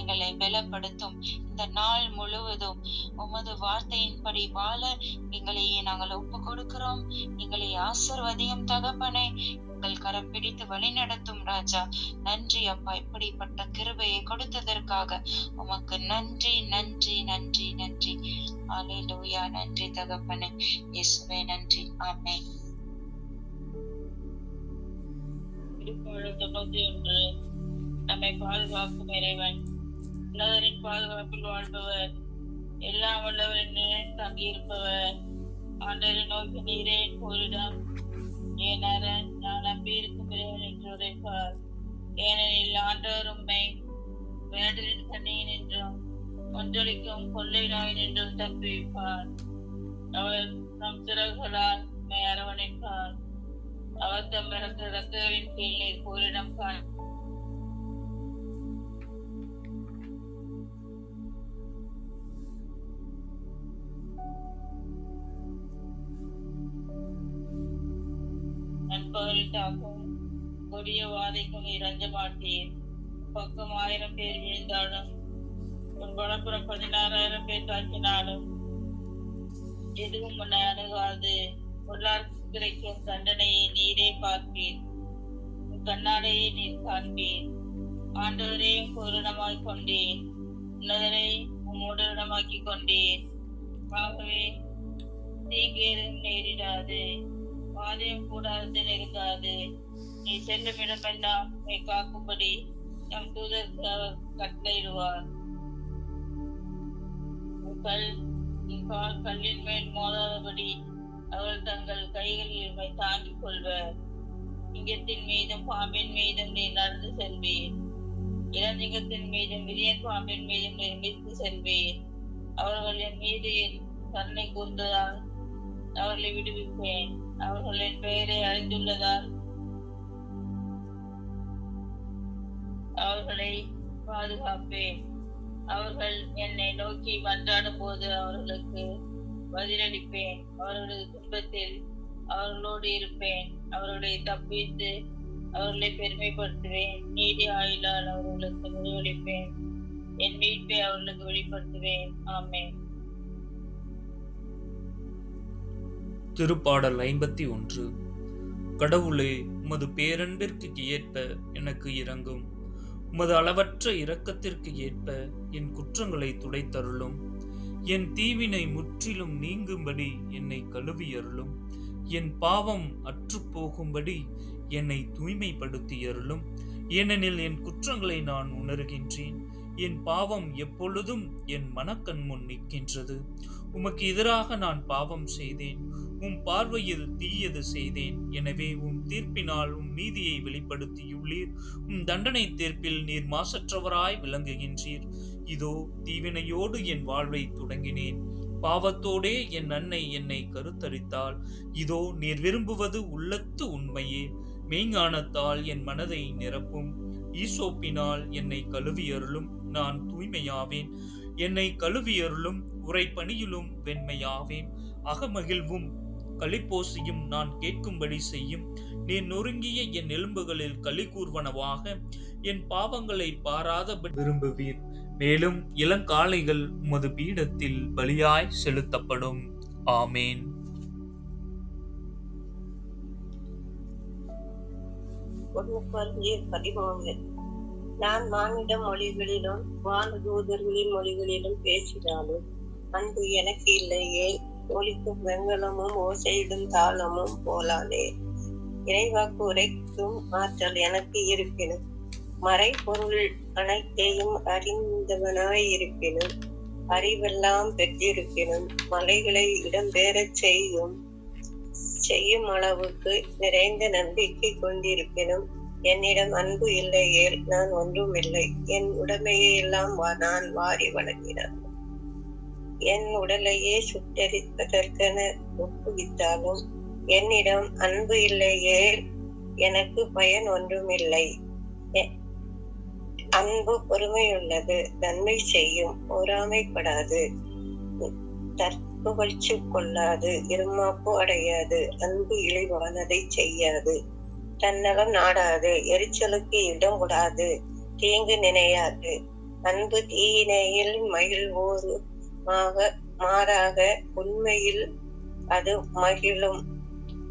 எங்களை பலப்படுத்தும் இந்த நாள் முழுவதும் உமது வார்த்தையின்படி வாழ எங்களை நாங்கள் ஒப்பு கொடுக்கிறோம். எங்களை ஆசீர்வதியும் தகப்பனே. உங்கள் கரம் பிடித்து வழி நடத்தும் ராஜா. நன்றி அப்பா, இப்படிப்பட்ட கிருபையை கொடுத்ததற்காக உமக்கு நன்றி நன்றி நன்றி நன்றி. அல்லேலூயா. நன்றி தகப்பனே. இயேசுவே நன்றி. ஆமென். 91 நம்மை பாதுகாக்கும் இறைவன், உன்னதரின் பாதுகாப்பில் வாழ்பவர், எல்லாம் வல்லவரின் தங்கியிருப்பவர், ஆண்டவரை நோக்கி நீரே போரிடம் என் அரண், நான் நம்பியிருக்கும் இறைவன் என்று உரைப்பார். ஏனெனில் ஆண்டவர் உம்மை வேடலின் கண்ணியின் என்றும் ஒன்றளிக்கும் கொள்ளை நோயின் என்றும் தப்புவிப்பார். அவர் நம் சிறகுகளால் உம்மை அரவணைப்பார். அவர் தம் ரக்கங்களின் கீழ் நீர் போரிடம் காண நண்பகலில் தாக்கும் கொடிய வாதைக்கும் நீர் அஞ்ச மாட்டீர். பக்கம் 1000 பேர் விழுந்தாலும், உன் வலப்புறம் 16,000 பேர் தாக்கினாலும் எதுவும் உன்னை அணுகாது. பொருளாதார கிடைக்கும் தண்டனையை நீரே பார்ப்பீர், உன் கண்ணாடையை நீர் காண்பீர். ஆண்டவரே பூரணமாய் கொண்டீர், உன்னதரை உம்முடனமாக்கி கொண்டீர். ஆகவே தீங்கு எதுவும் நேரிடாது, பாதையும் கூடாது நெருங்காது. நீ செல்லும் இடமெல்லாம் உன்னை காக்கும்படி நம் தூதருக்கு அவர் கட்டளையிடுவார். கல்லின் மேல் மோதாதபடி அவர்கள் தங்கள் கைகளில் உம்மை தாங்கிக் கொள்வர். சிங்கத்தின் மீதும் பாம்பின் மீதும் நீ நடந்து செல்வீர், இளஞ்சிங்கத்தின் மீதும் விரியன் பாம்பின் மீதும் நீ மிதித்து செல்வீர். அவர்களின் மீது கண்ணை கூர்ந்ததால் அவர்களை விடுவிப்பேன். அவர்களின் பெயரை அறிந்துள்ளதால் அவர்களை பாதுகாப்பேன். அவர்கள் என்னை நோக்கி மன்றாடும் போது அவர்களுக்கு பதிலளிப்பேன். அவர்களது துன்பத்தில் அவர்களோடு இருப்பேன். அவர்களை தப்பித்து அவர்களை பெருமைப்படுத்துவேன். நீதி ஆயுளால் அவர்களுக்கு முடிவளிப்பேன். என் மீட்பை அவர்களுக்கு வெளிப்படுத்துவேன். ஆமென். திருப்பாடல் 51. கடவுளே, உமது பேரன்பிற்கு ஏற்ப எனக்கு இரங்கும். உமது அளவற்ற இரக்கத்திற்கு ஏற்ப என் குற்றங்களை துடைத்தருளும். என் தீவினை முற்றிலும் நீங்கும்படி என்னை கழுவியருளும். என் பாவம் அற்றுப்போகும்படி என்னை தூய்மைப்படுத்தியருளும். ஏனெனில் என் குற்றங்களை நான் உணர்கின்றேன், என் பாவம் எப்பொழுதும் என் மனக்கண் முன் நிற்கின்றது. உமக்கு எதிராக நான் பாவம் செய்தேன், உம் பார்வையில் தீயது செய்தேன். எனவே உம் தீர்ப்பினால் உம் நீதியை வெளிப்படுத்தியுள்ளீர். உம் தண்டனை தீர்ப்பில் நீர் மாசற்றவராய் விளங்குகின்றீர். இதோ தீவினையோடு என் வாழ்வை தொடங்கினேன், பாவத்தோடே என் அன்னை என்னை கருத்தரித்தாள். இதோ நீர் விரும்புவது உள்ளத்து உண்மையே. மெய்ஞானத்தால் என் மனதை நிரப்பும், ஈசோப்பினால் என்னை கழுவியருளும், நான் தூய்மையாவேன். என்னை கழுவியருளும், உரைப்பணியிலும் வெண்மையாவேன். அகமகிழ்வும் களிப்போசியும் நான் கேட்கும்படி செய்யும். நீர் நொறுங்கிய என் எலும்புகளில் களி கூர்வனவாக என் பாவங்களை பாராதபடி விரும்புவீர். மேலும் இளங்காளைகள் உமது பீடத்தில் பலியாய் செலுத்தப்படும். ஆமேன். நான் மானிட மொழிகளிலும் வானதூதர்களின் மொழிகளிலும் பேசினாலும் அன்பு எனக்கு இல்லையே. ஒலிக்கும் வெங்கலமும் ஓசையிடும் தாளமும் போலானே. இறைவாக்கு உரைக்கும் ஆற்றல் எனக்கு இருப்பினும், மறை பொருள் அனைத்தையும் அறிந்தவனாய் இருப்பினும், அறிவெல்லாம் பெற்றிருப்பினும், மலைகளை இடம்பெறச் செய்யும் அளவுக்கு நிறைந்த நம்பிக்கை கொண்டிருப்பினும், என்னிடம் அன்பு இல்லையேல் நான் ஒன்றும் இல்லை. என் உடைமையை எல்லாம் நான் வாரி வழங்கினான். என் உடலையே சுட்டரிப்பதற்கென ஒப்புவித்தாலும், என்னிடம் அன்பு இல்லையேல் எனக்கு பயன் ஒன்றுமில்லை. அன்பு பொறுமையுள்ளது, நன்மை செய்யும், பொறாமைப்படாது, தற்புகழ்ச்சி கொள்ளாது, இருமாப்பு அடையாது, அன்பு இழிவானதை செய்யாது, தன்னலம் நாடாது, எரிச்சலுக்கு இடம் கொடாது, தீங்கு நினையாது. அன்பு தீயினையில் மகிழ்வோரு மாறாக உண்மையில் அது மகிழும்.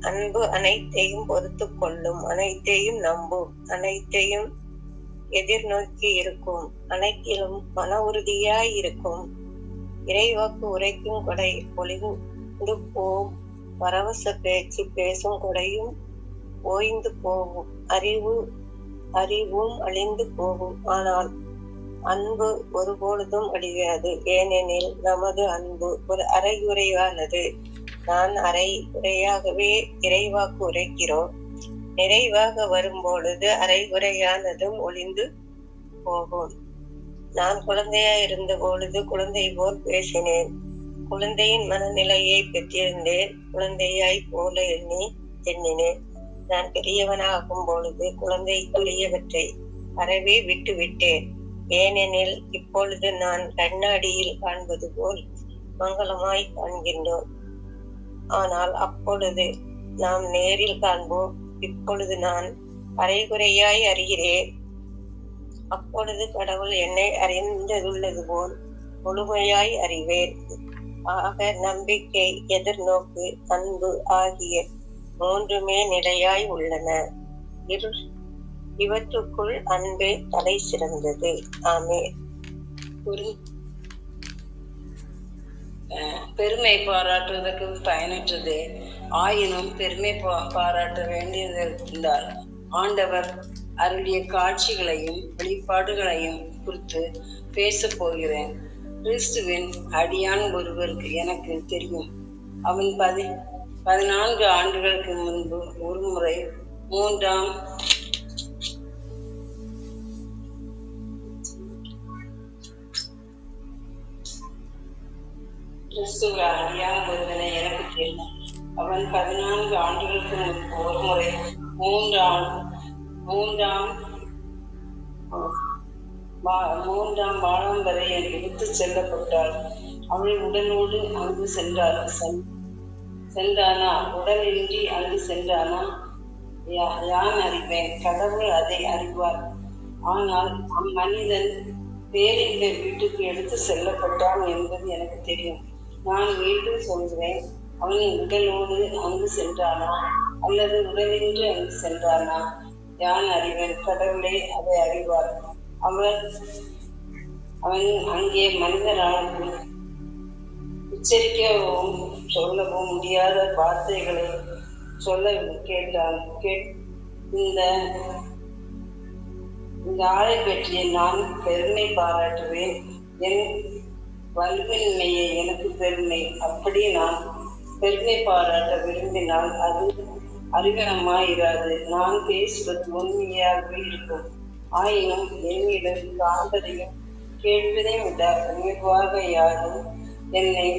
அன்பு அனைத்தையும் பொறுத்து கொள்ளும், அனைத்தையும் நம்பும், அனைத்தையும் எதிர்நோக்கி இருக்கும், அனைத்திலும் மன உறுதியாய் இருக்கும். இறைவாக்கு உரைக்கும் கொடை ஒளிந்து போம், பரவச பேச்சு பேசும் கொடையும் ஓய்ந்து போகும், அறிவும் அழிந்து போகும். ஆனால் அன்பு ஒருபொழுதும் அழியாது, ஏனெனில் நமது அன்பு ஒரு அரைகுறையானது. நான் அரைகுறையாகவே இறைவாக்கு உரைக்கிறோம். நிறைவாக வரும்பொழுது அரைகுறையானதும் ஒளிந்து போகும். நான் குழந்தையாய் இருந்த பொழுது குழந்தை போல் பேசினேன், குழந்தையின் மனநிலையை பெற்றிருந்தேன், குழந்தையாய் போல எண்ணினேன். நான் பெரியவனாகும் பொழுது குழந்தைக்குரியவற்றை அறவே விட்டு விட்டேன். ஏனெனில் இப்பொழுது நான் கண்ணாடியில் காண்பது போல் மங்களமாய் காண்கின்றோம். ஆனால் அப்பொழுது நாம் நேரில் காண்போம். இப்பொழுது நான் அரைகுறையாய் அறிகிறேன். அப்பொழுது கடவுள் என்னை அறிந்துள்ளது போல் முழுமையாய் அறிவேன். ஆக நம்பிக்கை, எதிர்நோக்கு, அன்பு ஆகிய மூன்றுமே நிலையாய் உள்ளன. இவற்றுக்குள் அன்பே தலை சிறந்தது. ஆமென். பெருமை பாராட்டுவதற்கு பயனற்றது, ஆயினும் பெருமை பாராட்ட வேண்டியது இருந்தால் ஆண்டவர் அருளிய காட்சிகளையும் வெளிப்பாடுகளையும் குறித்து பேசப் போகிறேன். கிறிஸ்துவின் அடியான் ஒருவருக்கு எனக்கு தெரியும். அவன் 14 ஆண்டுகளுக்கு முன்பு ஒரு முறை 3ஆம் கிறிஸ்துவ அடியான் ஒருவனை எனக்கு தெரியும். அவன் 14 ஆண்டுகளுக்கு முன்பு ஒரு முறை மூன்றாம் வானம் வரை எடுத்து செல்லப்பட்டாள். அவள் உடலோடு அங்கு சென்றானா, உடலின்றி அங்கு சென்றானா, யான் அறிவேன், கடவுள் அதை அறிவார். ஆனால் அம்மனிதன் பேரின்ப வீட்டுக்கு எடுத்து செல்லப்பட்டான் என்பது எனக்கு தெரியும். நான் மீண்டும் சொல்கிறேன், அவன் உடலோடு அங்கு சென்றானா அல்லது உடலின்றி அங்கு சென்றானா, யான் அறிவேன், கடவுளே அதை அறிவார். அவன் அங்கே மனிதரான உச்சரிக்கவும் சொல்லவும் முடியாத வார்த்தைகளை சொல்ல கேட்டான். இந்த இந்த ஆளை பற்றி நான் பெருமை பாராட்டுவேன். என் வல்வின்மையை எனக்கு பெருமை. அப்படி நான் பெருமை பாராட்ட விரும்பினால் அது அறிவனமாயிராது. நான் பேசுவது உண்மையாகவே இருக்கும். ஆயினும் என்னிடம் காண்பதையும் கேட்பதையும் விட உயர்வாக யாரும் என்னை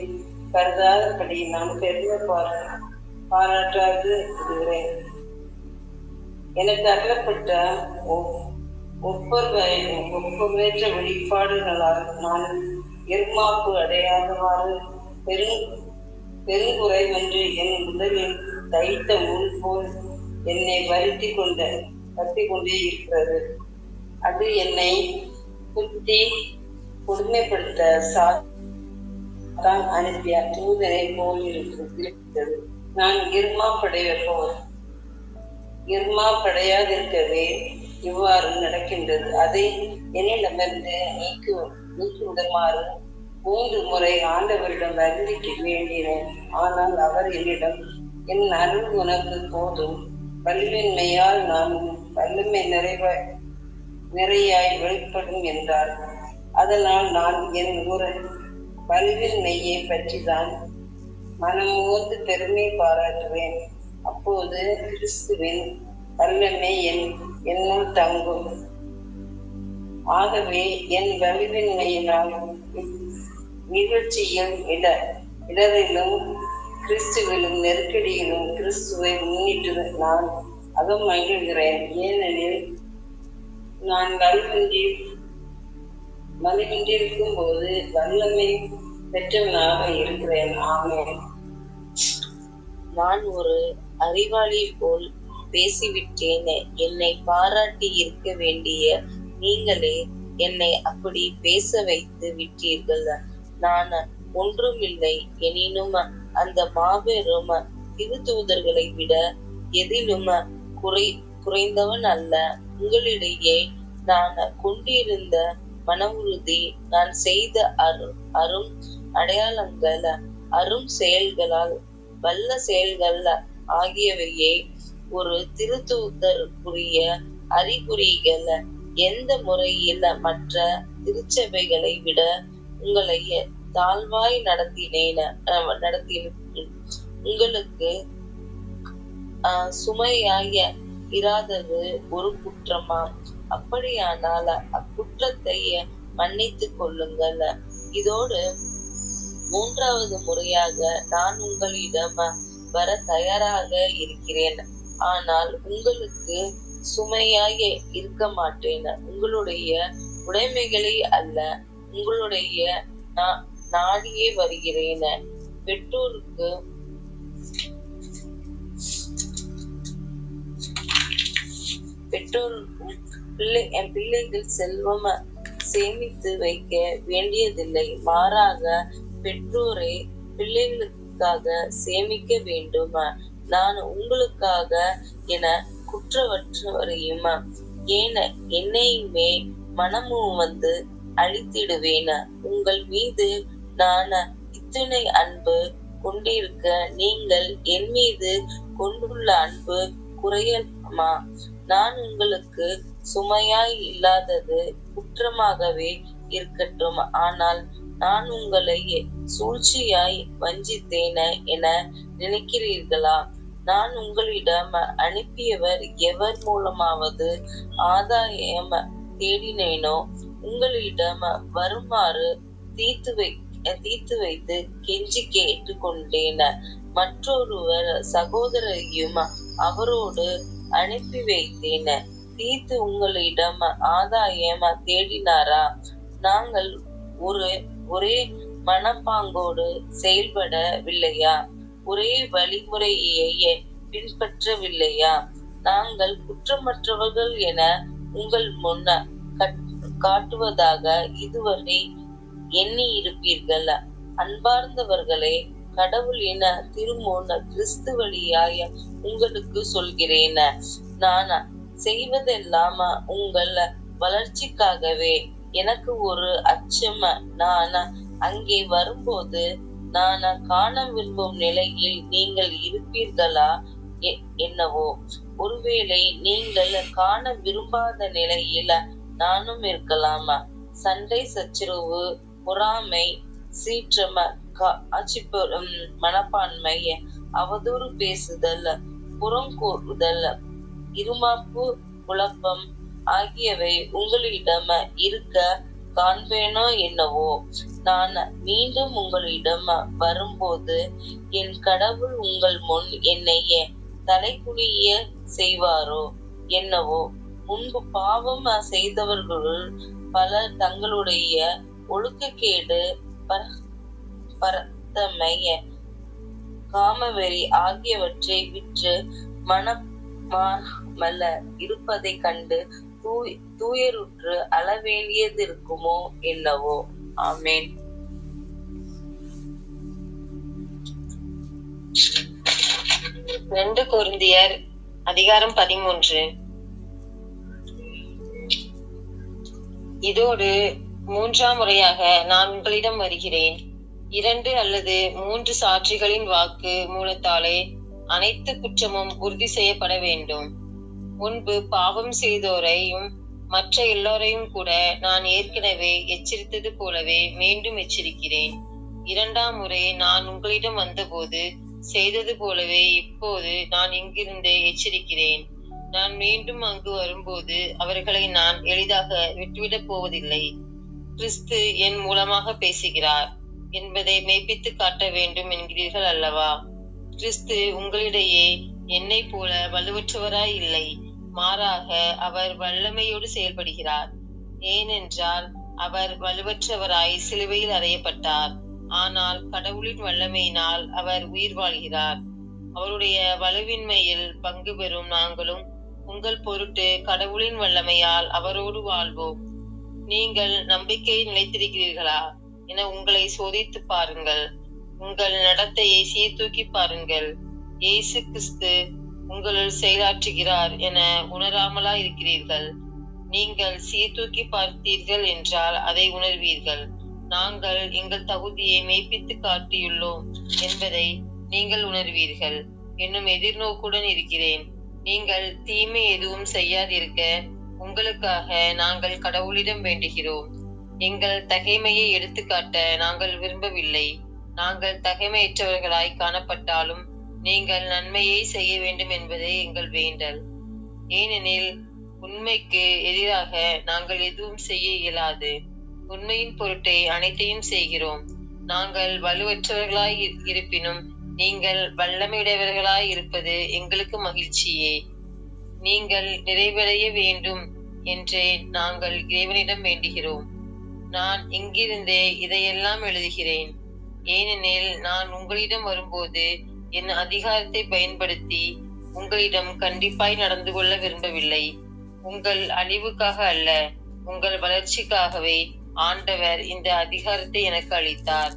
கருதாதபடி நான் பெருமை பாராட்டாது இருக்கிறேன். எனக்கு அருளப்பட்ட ஒப்பற்ற வெளிப்பாடுகளால் நான் இருமாப்பு அடையாதவாறு பெருங்குறைவென்று என் உடலில் தைத்த முள் போல் என்னை வருத்தி கொண்டே இருக்கிறது. அது என்னை குத்தி கொடுமைப்படுத்த சாத்தான் அனுப்பிய தூதரை போல் இருக்கிறது. நான் இருமாப்படையாதிருக்கவே இவ்வாறு நடக்கின்றது. அதை என்னிடமிருந்து நீக்குவிடுமாறு 3 முறை ஆண்டவரிடம் வருந்திக்க வேண்டினேன். ஆனால் அவர் என்னிடம், என் அருள் உனக்கு போதும், வலிமையால் நான் வல்லமை நிறையாய் வெளிப்படும் என்றார். அதனால் நான் என் வலிமையை பற்றி தான் மனமோந்து பெருமை பாராட்டுவேன். அப்போது கிறிஸ்துவின் வல்லமை என்னுள் தங்கும். ஆகவே என் வலிமையினால் நிகழ்ச்சியில் இடரிலும் கிறிஸ்துவிலும் நெருக்கடியிலும் கிறிஸ்துவை முன்னிட்டு நான் மகிழ்கிறேன். ஏனெனில் நான் வலுவின்றிருக்கும் போது வல்லமை பெற்றவனாக இருக்கிறேன். ஆமென். நான் ஒரு அறிவாளி போல் பேசிவிட்டேன். என்னை பாராட்டி இருக்க வேண்டிய நீங்களே என்னை அப்படி பேச வைத்து விட்டீர்கள். நான் ஒன்றுமில்லை, எனினும் அந்த மாபெரும் திருத்தூதர்களை விட எதிலும் குறைந்தவன் அல்ல. உங்களிடையே நான் கொண்டிருந்த மன உறுதி, நான் செய்த அரும் அடையாளங்கள், அரும் செயல்களால் வல்ல செயல்கள் ஆகியவையே ஒரு திருத்தூதருக்குரிய அறிகுறிகள். எந்த முறையில் மற்ற திருச்சபைகளை விட உங்களை தாழ்வாய் நடத்தினேன். உங்களுக்கு சுமையாய இராதது ஒரு குற்றமா? அப்படியானால் அக்குற்றத்தை மன்னித்துக் கொள்ளுங்கள். இதோடு 3வது முறையாக நான் உங்களிடம் வர தயாராக இருக்கிறேன். ஆனால் உங்களுக்கு சுமையாய் இருக்க மாட்டேன். உங்களுடைய உடைமைகளை அல்ல, உங்களுடைய நாடியே வருகிறேன். பெற்றோருக்கும் என் பிள்ளைகள் செல்வம் சேமித்து வைக்க வேண்டியதில்லை. மாறாக பெற்றோரை பிள்ளைகளுக்காக சேமிக்க வேண்டும். நான் உங்களுக்காக என குற்றவற்றவரையும் என்னையுமே மனமும் வந்து அழித்திடுவேன். உங்கள் மீது நான் இத்தனை அன்பு கொண்டிருக்க நீங்கள் என் மீது கொண்டுள்ள அன்பு குறையமா? நான் உங்களுக்கு சுமையாய் இல்லாதது குற்றமாகவே இருக்கட்டும். ஆனால் நான் உங்களை சூழ்ச்சியாய் வஞ்சித்தேன் என நினைக்கிறீர்களா? நான் உங்களிடம் அனுப்பியவர் எவர் மூலமாவது ஆதாயம் தேடினேனோ உங்களிடம் வருமாறு தீர்த்து வைத்து கெஞ்சி கேட்டு கொண்டேன். மற்றொருவர் சகோதரையும் அவரோடு அனுப்பி வைத்தேன். தீர்த்து உங்களிடம் ஆதாயம் தேடினாரா? நாங்கள் ஒரே மனப்பாங்கோடு செயல்படவில்லையா? ஒரே வழிமுறையை பின்பற்றவில்லையா? நாங்கள் குற்றமற்றவர்கள் என உங்கள் முன் காட்டுவதாக இதுவரை எண்ணி இருப்பீர்கள். அன்பார்ந்தவர்களே, கடவுளின் திருமுன் கிறிஸ்து வழியாய் உங்களுக்கு சொல்கிறேன். நான் செய்வதெல்லாம் உங்கள் வளர்ச்சிக்காகவே. எனக்கு ஒரு அச்சம், நான் அங்கே வரும்போது நான் காண விரும்பும் நிலையில் நீங்கள் இருப்பீர்களா என்னவோ. ஒருவேளை நீங்கள் காண விரும்பாத நிலையில் நானும் இருக்கலாம். சண்டை, சச்சரவு, பொறாமை, சீற்றம், மனப்பான்மை, அவதூறு பேசுதல், புறங்கூறுதல், இருமாப்பு, குழப்பம் ஆகியவை உங்களிடம் இருக்க காண்பேனோ என்னவோ. நான் மீண்டும் உங்களிடம் வரும்போது என் கடவுள் உங்கள் முன் என்னை தலைகுனிய செய்வாரோ என்னவோ. முன்பு பாவம் செய்தவர்களுள் பலர் தங்களுடைய ஒழுக்கக்கேடு, பரத்தமை, காமவெறி ஆகியவற்றை விற்று மனமாமல்ல இருப்பதை கண்டு தூயருற்று அழ வேண்டியதிருக்குமோ என்னவோ. ஆமேன். கொரிந்தியர் அதிகாரம் 13. இதோடு 3ஆம் முறையாக நான் உங்களிடம் வருகிறேன். 2 அல்லது 3 சாட்சிகளின் வாக்கு மூலத்தாலே அனைத்து குற்றமும் உறுதி செய்யப்பட வேண்டும். முன்பு பாவம் செய்தோரையும் மற்ற எல்லோரையும் கூட நான் ஏற்கனவே எச்சரித்தது போலவே மீண்டும் எச்சரிக்கிறேன். 2ஆம் முறை நான் உங்களிடம் வந்தபோது செய்தது போலவே இப்போது நான் இங்கிருந்து எச்சரிக்கிறேன். நான் மீண்டும் அங்கு வரும்போது அவர்களை நான் எளிதாக விட்டுவிடப் போவதில்லை. கிறிஸ்து என் மூலமாக பேசுகிறார் என்பதை மெய்ப்பித்து காட்ட வேண்டும் என்கிறீர்கள் அல்லவா? கிறிஸ்து உங்களிடையே என்னை போல வலுவற்றவராய் இல்லை, மாறாக அவர் வல்லமையோடு செயல்படுகிறார். ஏனென்றால் அவர் வலுவற்றவராய் சிலுவையில் அறையப்பட்டார். ஆனால் கடவுளின் வல்லமையினால் அவர் உயிர் வாழ்கிறார். அவருடைய வலுவின்மையில் பங்கு பெறும் நாங்களும் உங்கள் பொருட்டு கடவுளின் வல்லமையால் அவரோடு வாழ்வோம். நீங்கள் நம்பிக்கையை நிலைத்திருக்கிறீர்களா என உங்களை சோதித்து பாருங்கள். உங்கள் நடத்தையை சீர்தூக்கி பாருங்கள். இயேசு கிறிஸ்து உங்களுள் செயலாற்றுகிறார் என உணராமலா இருக்கிறீர்கள்? நீங்கள் சீர்தூக்கி பார்த்தீர்கள் என்றால் அதை உணர்வீர்கள். நாங்கள் எங்கள் தகுதியை மெய்ப்பித்து காட்டியுள்ளோம் என்பதை நீங்கள் உணர்வீர்கள் என்னும் எதிர்நோக்குடன் இருக்கிறேன். நீங்கள் தீமை எதுவும் செய்யாதிருக்க உங்களுக்காக நாங்கள் கடவுளிடம் வேண்டுகிறோம். எங்கள் தகைமையை எடுத்துக்காட்ட நாங்கள் விரும்பவில்லை. நாங்கள் தகைமையற்றவர்களாய் காணப்பட்டாலும் நீங்கள் நன்மையை செய்ய வேண்டும் என்பதே எங்கள் வேண்டல். ஏனெனில் உண்மைக்கு எதிராக நாங்கள் எதுவும் செய்ய இயலாது. உண்மையின் பொருட்டே அனைத்தையும் செய்கிறோம். நாங்கள் வலுவற்றவர்களாய் இருப்பினும் நீங்கள் வல்லமையுடையவர்களாய் இருப்பது எங்களுக்கு மகிழ்ச்சியே. நீங்கள் நிறைவடைய வேண்டும் என்றே நாங்கள் இறைவனிடம் வேண்டுகிறோம். நான் இங்கிருந்தே இதையெல்லாம் எழுதுகிறேன். ஏனெனில் நான் உங்களிடம் வரும்போது என் அதிகாரத்தை பயன்படுத்தி உங்களிடம் கண்டிப்பாய் நடந்து கொள்ள விரும்பவில்லை. உங்கள் அழிவுக்காக அல்ல, உங்கள் வளர்ச்சிக்காகவே ஆண்டவர் இந்த அதிகாரத்தை எனக்கு அளித்தார்.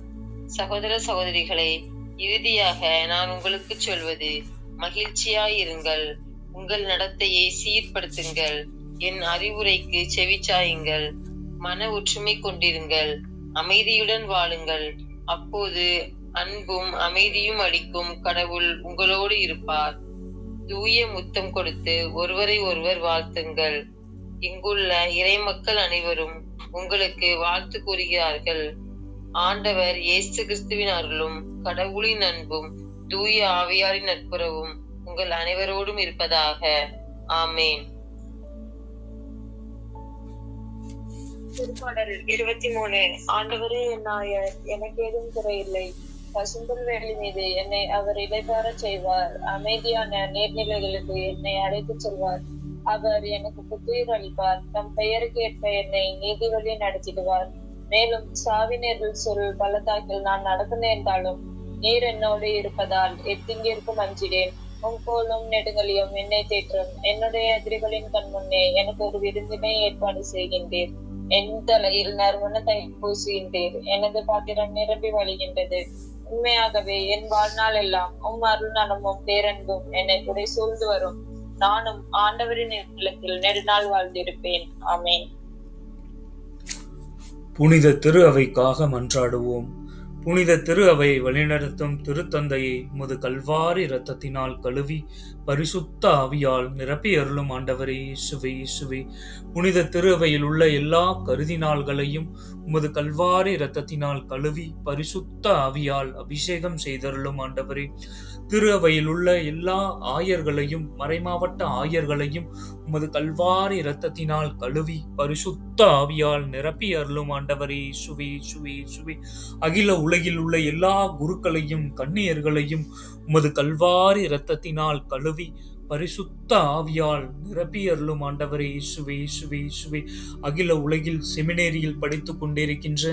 சகோதர சகோதரிகளே, இறுதியாக நான் உங்களுக்கு சொல்வது, மகிழ்ச்சியாயிருங்கள், உங்கள் நடத்தையை சீர்படுத்துங்கள், என் அறிவுரைக்கு செவிச்சாயுங்கள், மன ஒற்றுமை கொண்டிருங்கள், அமைதியுடன் வாழுங்கள். அப்போது அன்பும் அமைதியும் அளிக்கும் கடவுள் உங்களோடு இருப்பார். தூய முத்தம் கொடுத்து ஒருவரை ஒருவர் வாழ்த்துங்கள். இங்குள்ள இறைமக்கள் அனைவரும் உங்களுக்கு வாழ்த்து கூறுகிறார்கள். ஆண்டவர் இயேசு கிறிஸ்துவின் அருளும் கடவுளின் அன்பும் தூய ஆவியாரின் நட்புறவும் உங்கள் அனைவரோடும் இருப்பதாக. ஆமேன். திருப்பாடல் 23. ஆண்டவரே என் நாயர், எனக்கு ஏதும் குறையில்லை. பசும்புல் வேலி மீது என்னை அவர் இளைப்பாற செய்வார். அமைதியான நீர்நிலைகளுக்கு என்னை அழைத்துச் செல்வார். அவர் எனக்கு புத்துயிர் அளிப்பார். தம் பெயருக்கு ஏற்ப என்னை நீதி வழி நடத்திடுவார். மேலும் சாவினர்கள் சொல் பள்ளத்தாக்கில் நான் நடக்க நேர்ந்தாலும் நீர் என்னோடு இருப்பதால் எத்தீங்கிற்கும் அஞ்சிடேன். உங்கோலும் நெடுங்கலியும் என்னை தேற்றும். என்னுடைய எதிரிகளின் கண் முன்னே எனக்கு ஒரு விருந்தினை ஏற்பாடு செய்கின்றீர். என் தலையில் நறுமண தைலம் பூசுகின்றீர். எனது பாத்திரம் நிரம்பி வழிகின்றது. உண்மையாகவே என் வாழ்நாள் எல்லாம் அருள் நலமும் பேரன்பும் என்னை புடை சூழ்ந்து வரும். நானும் ஆண்டவரின் இல்லத்தில் நெடுநாள் வாழ்ந்திருப்பேன். ஆமேன். புனித திரு அவைக்காக மன்றாடுவோம். புனித திரு அவை வழிநடத்தும் திருத்தந்தையை உமது கல்வாரி இரத்தத்தினால் கழுவி பரிசுத்த ஆவியால் நிரப்பி அருளும் ஆண்டவரே இயேசுவே இயேசுவே. புனித திரு அவையில் உள்ள எல்லா கருதினாள்களையும் உமது கல்வாரி இரத்தத்தினால் கழுவி பரிசுத்த ஆவியால் அபிஷேகம் செய்தருளும் ஆண்டவரே. திரு அவையில் உள்ள எல்லா ஆயர்களையும் மறைமாவட்ட ஆயர்களையும் உமது கல்வாரி இரத்தத்தினால் கழுவி பரிசுத்த ஆவியால் நிரப்பி அருளும் ஆண்டவரே இயேசுவே இயேசுவே இயேசுவே. அகில உலகில் உள்ள எல்லா குருக்களையும் கன்னியர்களையும் உமது கல்வாரி இரத்தத்தினால் கழுவி பரிசுத்த ஆவியால் நிரப்பி அருளும் ஆண்டவரே இயேசுவே இயேசுவே இயேசுவே. அகில உலகில் செமினேரியில் படித்துக் கொண்டிருக்கின்ற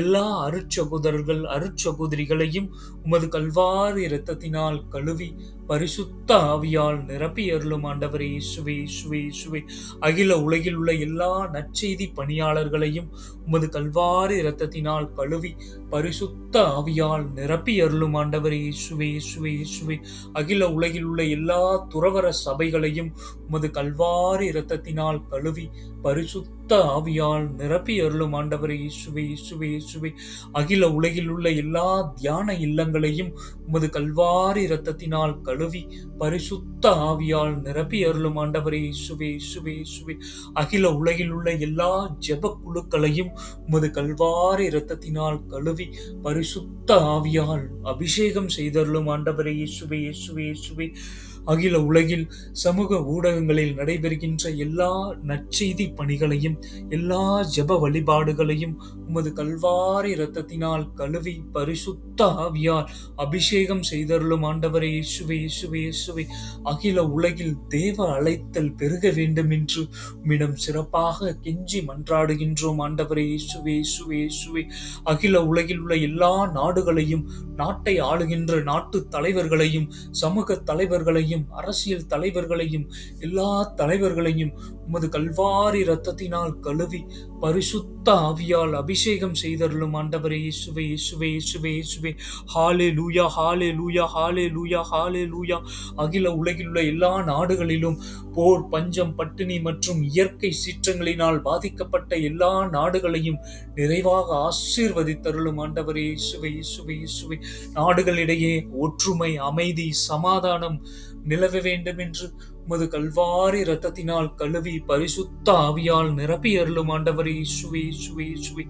எல்லா அருட்சகோதரர்கள் அருட்சகோதரிகளையும் உமது கல்வாரி இரத்தத்தினால் கழுவி பரிசுத்த ஆவியால் நிரப்பி அருளும் ஆண்டவரே இயேசுவே இயேசுவே இயேசுவே. அகில உலகில் உள்ள எல்லா நற்செய்தி பணியாளர்களையும் உமது கல்வாரி இரத்தத்தினால் கழுவி பரிசுத்த ஆவியால் நிரப்பி அருளும் ஆண்டவரே இயேசுவே இயேசுவே இயேசுவே. அகில உலகில் உள்ள எல்லா துறவர சபைகளையும் உமது கல்வாரி இரத்தத்தினால் கழுவி பரிசுத்த ஆவியால் நிரப்பி அருளும் ஆண்டவரே இயேசுவே இயேசுவே இயேசுவே. அகில உலகில் உள்ள எல்லா தியான இல்லங்களையும் உமது கல்வாரி இரத்தத்தினால் கழுவி பரிசுத்த ஆவியால் நிரப்பி அருளும் ஆண்டவரே இயேசுவே இயேசுவே இயேசுவே. அகில உலகில் உள்ள எல்லா ஜெப குழுக்களையும் உமது கல்வாரி இரத்தத்தினால் கழுவி பரிசுத்த ஆவியால் அபிஷேகம் செய்தருளும் ஆண்டவரே இயேசுவே இயேசுவே இயேசுவே. அகில உலகில் சமூக ஊடகங்களில் நடைபெறுகின்ற எல்லா நற்செய்தி பணிகளையும் எல்லா ஜெப வழிபாடுகளையும் உமது கல்வாரி இரத்தத்தினால் கழுவி பரிசுத்த ஆவியால் அபிஷேகம் செய்தருளும் ஆண்டவரே இயேசுவே இயேசுவே இயேசுவே. அகில உலகில் தேவ அழைத்தல் பெருக வேண்டும் என்று உம்மிடம் சிறப்பாக கெஞ்சி மன்றாடுகின்றோம் ஆண்டவரே இயேசுவே இயேசுவே இயேசுவே. அகில உலகில் உள்ள எல்லா நாடுகளையும் நாட்டை ஆளுகின்ற நாட்டு தலைவர்களையும் சமூக தலைவர்களையும் அரசியல் தலைவர்களையும் எல்லா தலைவர்களையும் உமது கல்வாரி இரத்தத்தினால் கழுவி பரிசுத்த ஆவியால் அபிஷேகம் செய்தருளும் ஆண்டவரே இயேசுவே இயேசுவே இயேசுவே இயேசுவே. ஹalleluya ஹalleluya ஹalleluya ஹalleluya. அகில உலகில் உள்ள எல்லா நாடுகளிலும் போர் பஞ்சம் பட்டினி மற்றும் இயற்கை சீற்றங்களினால் பாதிக்கப்பட்ட எல்லா நாடுகளையும் நிறைவாக ஆசீர்வதித்தருளும் ஆண்டவரே இயேசுவே இயேசுவே இயேசுவே. நாடுகளிடையே ஒற்றுமை அமைதி சமாதானம் நிலவ வேண்டும் என்று உமது கல்வாரி இரத்தத்தினால் கழுவி பரிசுத்த ஆவியால் நிரப்பி அருளும் ஆண்டவரே இயேசுவே இயேசுவே இயேசுவே.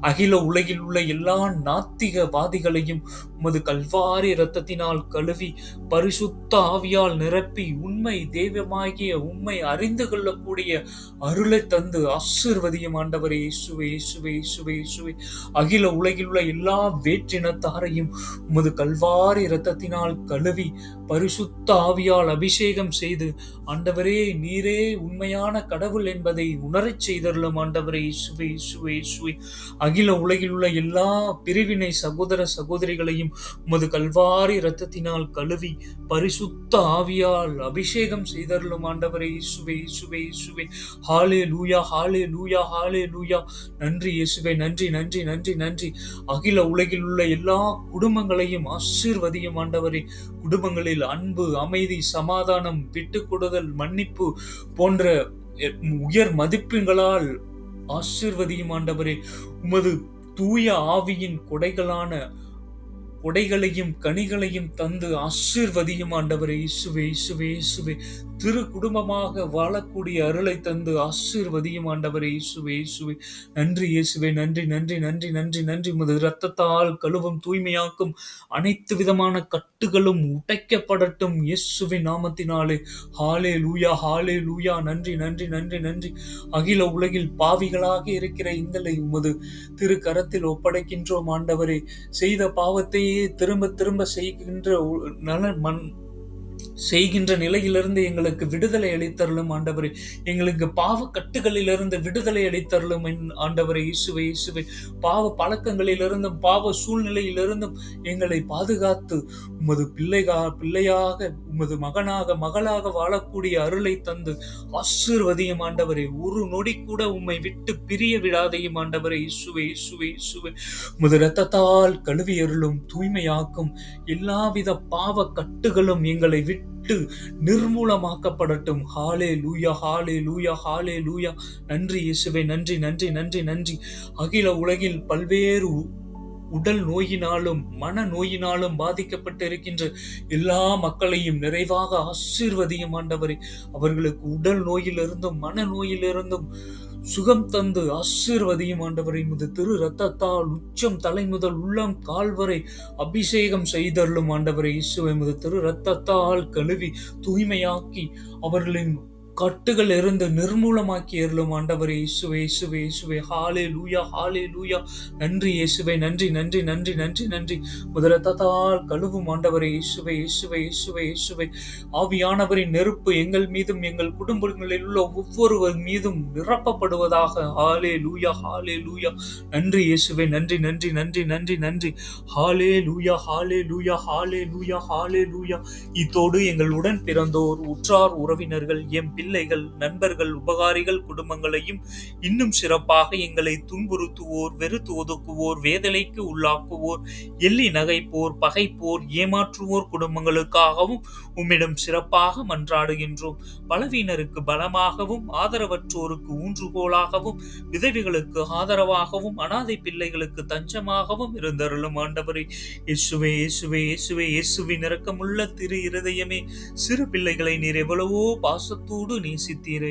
அகில உலகில் உள்ள எல்லா நாத்திகவாதிகளையும் உமது கல்வாரி இரத்தத்தினால் கழுவி பரிசுத்த ஆவியால் நிரப்பி உண்மை தெய்வமாகிய உண்மை அறிந்து கொள்ளக்கூடிய அருளை தந்து ஆசீர்வதியும் ஆண்டவரே இயேசுவே இயேசுவே இயேசுவே இயேசுவே. அகில உலகில் உள்ள எல்லா வேற்றினத்தாரையும் உமது கல்வாரி இரத்தத்தினால் கழுவி பரிசுத்த ஆவியால் அபிஷேகம் செய்து ஆண்டவரே நீரே உண்மையான கடவுள் என்பதை உணரச் செய்தருளும் ஆண்டவரே இயேசுவே இயேசுவே இயேசுவே. அகில உலகில் உள்ள எல்லா பிரிவினை சகோதர சகோதரிகளையும் உமது கல்வாரி இரத்தத்தினால் கழுவி பரிசுத்த ஆவியால் அபிஷேகம் செய்தருளும் ஆண்டவரே இயேசுவே இயேசுவே இயேசுவே. ஹalleluya ஹalleluya ஹalleluya. நன்றி இயேசுவே நன்றி நன்றி நன்றி நன்றி. அகில உலகில் உள்ள எல்லா குடும்பங்களையும் ஆசீர்வதியும் ஆண்டவரே. குடும்பங்களில் அன்பு அமைதி சமாதானம் விட்டு கொடுதல் மன்னிப்பு போன்ற உயர் மதிப்பெண்களால் ஆசீர்வதியும் ஆண்டவரே. உமது தூய ஆவியின் கொடைகளையும் கனிகளையும் தந்து ஆசீர்வதியும் ஆண்டவரே இயேசுவே இயேசுவே இயேசுவே. திரு குடும்பமாக வாழக்கூடிய அருளை தந்து ஆசீர்வதியும் ஆண்டவரே இயேசுவே இயேசுவே. நன்றி இயேசுவே நன்றி நன்றி நன்றி நன்றி நன்றி. உமது இரத்தத்தால் கழுவும் தூய்மையாக்கும் அனைத்து விதமான கட்டுகளும் உடைக்கப்படட்டும் இயேசுவின் நாமத்தினாலே. ஹalleluya ஹalleluya. நன்றி நன்றி நன்றி நன்றி. அகில உலகில் பாவிகளாக இருக்கிற எங்களை உமது திரு கரத்தில் ஒப்படைக்கின்றோம் ஆண்டவரே. செய்த பாவத்தையே திரும்ப திரும்ப செய்கின்ற நிலையிலிருந்து எங்களுக்கு விடுதலை அளித்தருளும் ஆண்டவரே. எங்களுக்கு பாவ கட்டுகளிலிருந்து விடுதலை அளித்தருளும் ஆண்டவரே இயேசுவே இயேசுவே. பாவ பழக்கங்களிலிருந்தும் பாவ சூழ்நிலையிலிருந்தும் எங்களை பாதுகாத்து உமது பிள்ளையாக உமது மகளாக வாழக்கூடிய அருளை தந்து ஆசீர்வதியும் ஆண்டவரே. ஒரு நொடி கூட உம்மை விட்டு பிரிய விடாதையும் ஆண்டவரே இயேசுவே இயேசுவே இயேசுவே. உமது இரத்தத்தால் கழுவி அருளும் தூய்மையாக்கும் எல்லாவித பாவ கட்டுகளும் எங்களை விட்டு நிர்மூலமாக்கப்படட்டும். ஹalleluya ஹalleluya ஹalleluya. நன்றி இயேசுவே நன்றி நன்றி நன்றி நன்றி. அகில உலகில் பல்வேறு உடல் நோயினாலும் மன நோயினாலும் பாதிக்கப்பட்டு இருக்கின்ற எல்லா மக்களையும் நிறைவாக ஆசீர்வதியும் ஆண்டவரே. அவர்களுக்கு உடல் நோயிலிருந்தும் மன நோயிலிருந்தும் சுகம் தந்து ஆசீர்வதியும் ஆண்டவரே. உமது திரு ரத்தத்தால் உச்சம் தலை முதல் உள்ளம் கால் வரை அபிஷேகம் செய்தருளும் ஆண்டவரே. இயேசுவே, உமது திரு ரத்தத்தால் கழுவி தூய்மையாக்கி அவர்களின் கட்டுகள் இருந்து நிர்மூலமாக்கி அருளும் ஆண்டவரே. இயேசுவே, இயேசுவே, இயேசுவே. ஹalleluya, ஹalleluya. நன்றி இயேசுவே, நன்றி நன்றி நன்றி நன்றி நன்றி. முதல் ரத்தத்தால் கழுவும் ஆண்டவரே. இயேசுவே, இயேசுவே, இயேசுவே, இயேசுவே. ஆவியானவரின் நெருப்பு எங்கள் மீதும் எங்கள் குடும்பங்களில் உள்ள ஒவ்வொருவர் மீதும் நிரப்பப்படுவதாக. ஹalleluya, ஹalleluya. நன்றி இயேசுவே, நன்றி நன்றி நன்றி நன்றி நன்றி. ஹalleluya, ஹalleluya, ஹalleluya, ஹalleluya. இதோடு எங்களுடன் பிறந்தோர், உற்றார் உறவினர்கள், எம் பிள்ளைகள், நண்பர்கள், உபகாரிகள் குடும்பங்களையும் இன்னும் சிறப்பாக எங்களை துன்புறுத்துவோர், வெறுத்து ஒதுக்குவோர், வேதனைக்கு உள்ளாக்குவோர், எள்ளி நகைப்போர், பகைப்போர், ஏமாற்றுவோர் குடும்பங்களுக்காகவும் உம்மிடம் சிறப்பாக மன்றாடுகின்றோம். பலவீனருக்கு பலமாகவும், ஆதரவற்றோருக்கு ஊன்றுகோலாகவும், விதவைகளுக்கு ஆதரவாகவும், அனாதை பிள்ளைகளுக்கு தஞ்சமாகவும் இருந்தருளும் ஆண்டவரே. இயேசுவே, இயேசுவே, இயேசுவே, இயேசுவின் இரக்கமுள்ள திரு இருதயமே, சிறு பிள்ளைகளை நீர் எவ்வளவோ பாசத்தோடு நேசித்தீரே.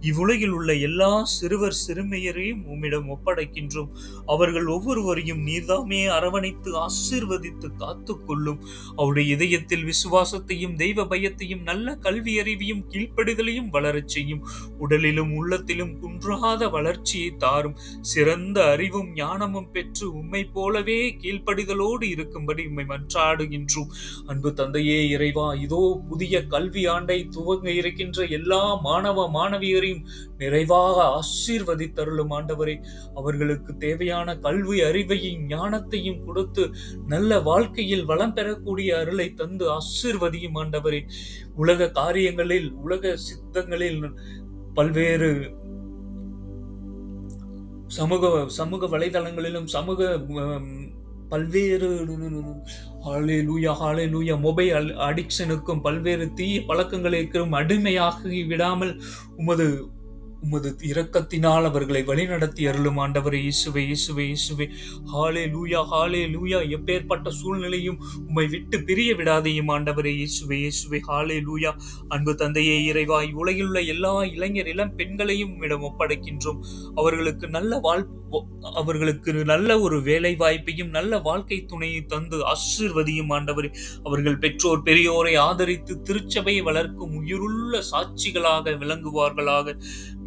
இவ்வுலகில் உள்ள எல்லா சிறுவர் சிறுமியரையும் உம்மிடம் ஒப்படைக்கின்றோம். அவர்கள் ஒவ்வொருவரையும் நீர்தாமே அரவணைத்து ஆசீர்வதித்து காத்துக்கொள்ளும். அவருடைய இதயத்தில் விசுவாசத்தையும் தெய்வ பயத்தையும் நல்ல கல்வி அறிவையும் கீழ்ப்படிதலையும் வளரச் செய்யும். உடலிலும் உள்ளத்திலும் குன்றாத வளர்ச்சியை தாரும். சிறந்த அறிவும் ஞானமும் பெற்று உம்மை போலவே கீழ்ப்படிதலோடு இருக்கும்படி உம்மை மன்றாடுகின்றோம். அன்பு தந்தையே இறைவா, இதோ புதிய கல்வி ஆண்டை துவங்க இருக்கின்ற எல்லா மாணவ மாணவியரையும் நிறைவாக ஆசீர்வதித்தருளும் ஆண்டவரே. அவர்களுக்கு தேவையான கல்வி அறிவையும் ஞானத்தையும் கொடுத்து நல்ல வாழ்க்கையில் வளம் பெறக்கூடிய அருளை தந்து ஆசீர்வதியும் ஆண்டவரே. உலக காரியங்களில், உலக சித்தங்களில், பல்வேறு சமூக வலைதளங்களிலும் பல்வேறு ஹalleluya, ஹalleluya, மொபைல் அடிக்ஷனுக்கும் பல்வேறு தீய பழக்கங்களுக்கும் அடிமையாகி விடாமல் உமது இரக்கத்தினால் அவர்களை வழிநடத்தி அருளும் ஆண்டவரே. இயேசுவே, இயேசுவே, இயேசுவே. ஹalleluya, ஹalleluya. எப்பேற்பட்ட சூழ்நிலையும் உம்மை விட்டு பிரிய விடாதேயும் ஆண்டவரே. இயேசுவே, இயேசுவே. ஹalleluya. அன்பு தந்தையே இறைவா, உலகில் உள்ள எல்லா இளைஞர் இளம் பெண்களையும் உம்மிடம் ஒப்படைக்கின்றோம். அவர்களுக்கு நல்ல ஒரு வேலை வாய்ப்பையும் நல்ல வாழ்க்கை துணையை தந்து ஆசீர்வதியும் ஆண்டவரே. அவர்கள் பெற்றோர் பெரியோரை ஆதரித்து திருச்சபையை வளர்க்கும் உயிருள்ள சாட்சிகளாக விளங்குவார்களாக.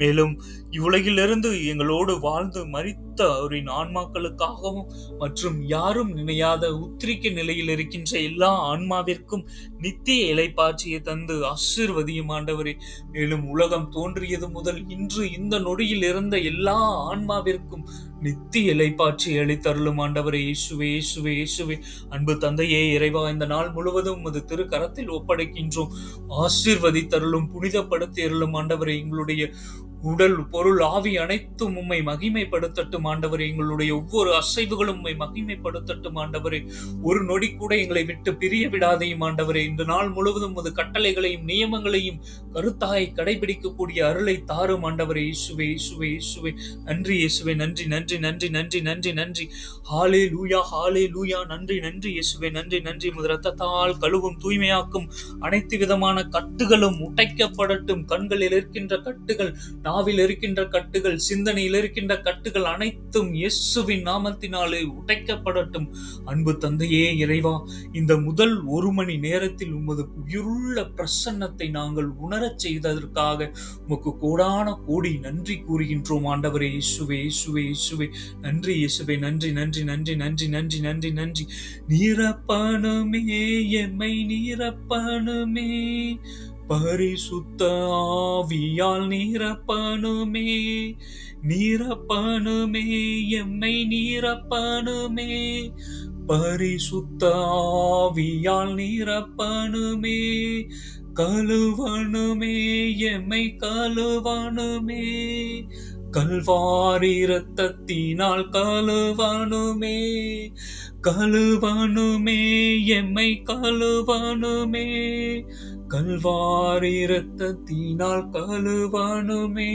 மேலும் இவ்வுலகிலிருந்து எங்களோடு வாழ்ந்து மரித்த அவரின் ஆன்மாக்களுக்காகவும் மற்றும் யாரும் நினையாத உத்திரிக்க நிலையில் இருக்கின்ற எல்லா ஆன்மாவிற்கும் நித்திய இளைப்பாட்சியை தந்து ஆசீர்வதியும் ஆண்டவரே. மேலும் உலகம் தோன்றியது முதல் இன்று இந்த நொடியில் இருந்த எல்லா ஆன்மாவிற்கும் நித்திய இளைப்பாட்சி அளித்தருளும் ஆண்டவரே. இயேசுவே, இயேசுவே, இயேசுவே. அன்பு தந்தையே இறைவா, இந்த நாள் முழுவதும் உமது திரு கரத்தில் ஒப்படைக்கின்றோம். ஆசீர்வதித்தருளும், புனிதப்படுத்தி அருளும் ஆண்டவரே. எங்களுடைய உடல், பொருள், ஆவி அனைத்தும் உம்மை மகிமைப்படுத்தட்டும் ஆண்டவரே. எங்களுடைய ஒவ்வொரு அசைவுகளும் உம்மை மகிமைப்படுத்தட்டும் ஆண்டவரே. ஒரு நொடி கூட எங்களை விட்டு பிரிய விடாதையும் ஆண்டவரே. இந்த நாள் முழுவதும் உமது கட்டளைகளையும் நியமங்களையும் கருத்தாய் கடைபிடிக்கக்கூடிய அருளை தாரும் ஆண்டவரே. இயேசுவே, இயேசுவே, இயேசுவே. நன்றி இயேசுவே, நன்றி நன்றி நன்றி நன்றி நன்றி நன்றி. ஹalleluya, ஹalleluya. நன்றி நன்றி இயேசுவே, நன்றி நன்றி. உமது இரத்தத்தால் கழுவும் தூய்மையாக்கும் அனைத்து விதமான கட்டுகளும் உடைக்கப்படட்டும். கண்களில் இருக்கின்ற கட்டுகள், நாவில் இருக்கின்ற கட்டுகள், சிந்தனையில் இருக்கின்ற கட்டுகள் அனைத்தும் இயேசுவின் நாமத்தினாலே உடைக்கப்படட்டும். அன்பு தந்தையே இறைவா, இந்த முதல் 1 மணி நேரத்தில் உமது உயிருள்ள பிரசன்னத்தை நாங்கள் உணரச் செய்ததற்காக உமக்கு கோடான கோடி நன்றி கூறுகின்றோம் ஆண்டவரே. இயேசுவே, இயேசுவே, இயேசுவே. நன்றி இயேசுவே, நன்றி நன்றி நன்றி நன்றி நன்றி நன்றி நன்றி. நீரப்பனுமே, எம்மை நீரப்பனுமே, பரிசுத்த ஆவியால் நீரப்பனுமே, நீரப்பனுமே, எம்மை நீரப்பனுமே, பரிசுத்த ஆவியால் நீரப்பனுமே, கழுவனுமே, எம்மை கழுவனுமே, கல்வாரி இரத்தத்தினால் கழுவனுமே, கழுவனுமே, எம்மை கழுவனுமே, கல்வாரி இரத்தத்தினால் கழுவணுமே.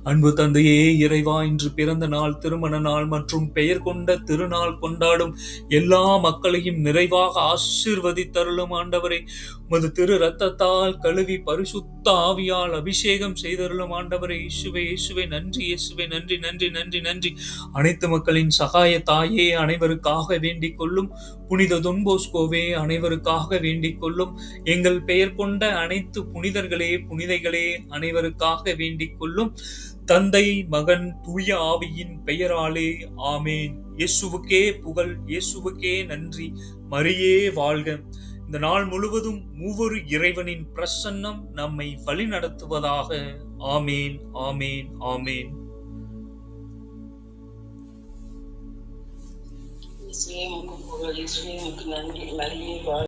அன்பு தந்தையே, இறைவா, இன்று பிறந்த நாள், திருமண நாள் மற்றும் பெயர் கொண்ட திருநாள் கொண்டாடும் எல்லா மக்களையும் நிறைவாக ஆசீர்வதித்தருளும் ஆண்டவரே. உமது திரு ரத்தத்தால் கழுவி பரிசுத்த ஆவியால் அபிஷேகம் செய்தருளும் ஆண்டவரே. இயேசுவே, இயேசுவே, நன்றி. இயேசுவே, நன்றி, நன்றி, நன்றி, நன்றி. அனைத்து மக்களின் சகாய தாயே, அனைவருக்காக வேண்டிக் கொள்ளும். புனித தொன்போஸ்கோவே, அனைவருக்காக வேண்டிக் கொள்ளும். எங்கள் பெயர் கொண்ட அனைத்து புனிதர்களே, புனிதைகளே, அனைவருக்காக வேண்டிக் கொள்ளும். தந்தை, மகன், தூய ஆவியின் பெயராலே ஆமேன். இயேசுவுக்கே புகழ், இயேசுவுக்கே நன்றி. மரியே வாழ்க. இந்த நாள் முழுவதும் மூவொரு இறைவனின் பிரசன்னம் நம்மை வழி நடத்துவதாக. ஆமேன், ஆமேன், ஆமேன். இயேசுவே உமக்கு புகழ், இயேசுவே உமக்கு நன்றி. மரியே வாழ்க.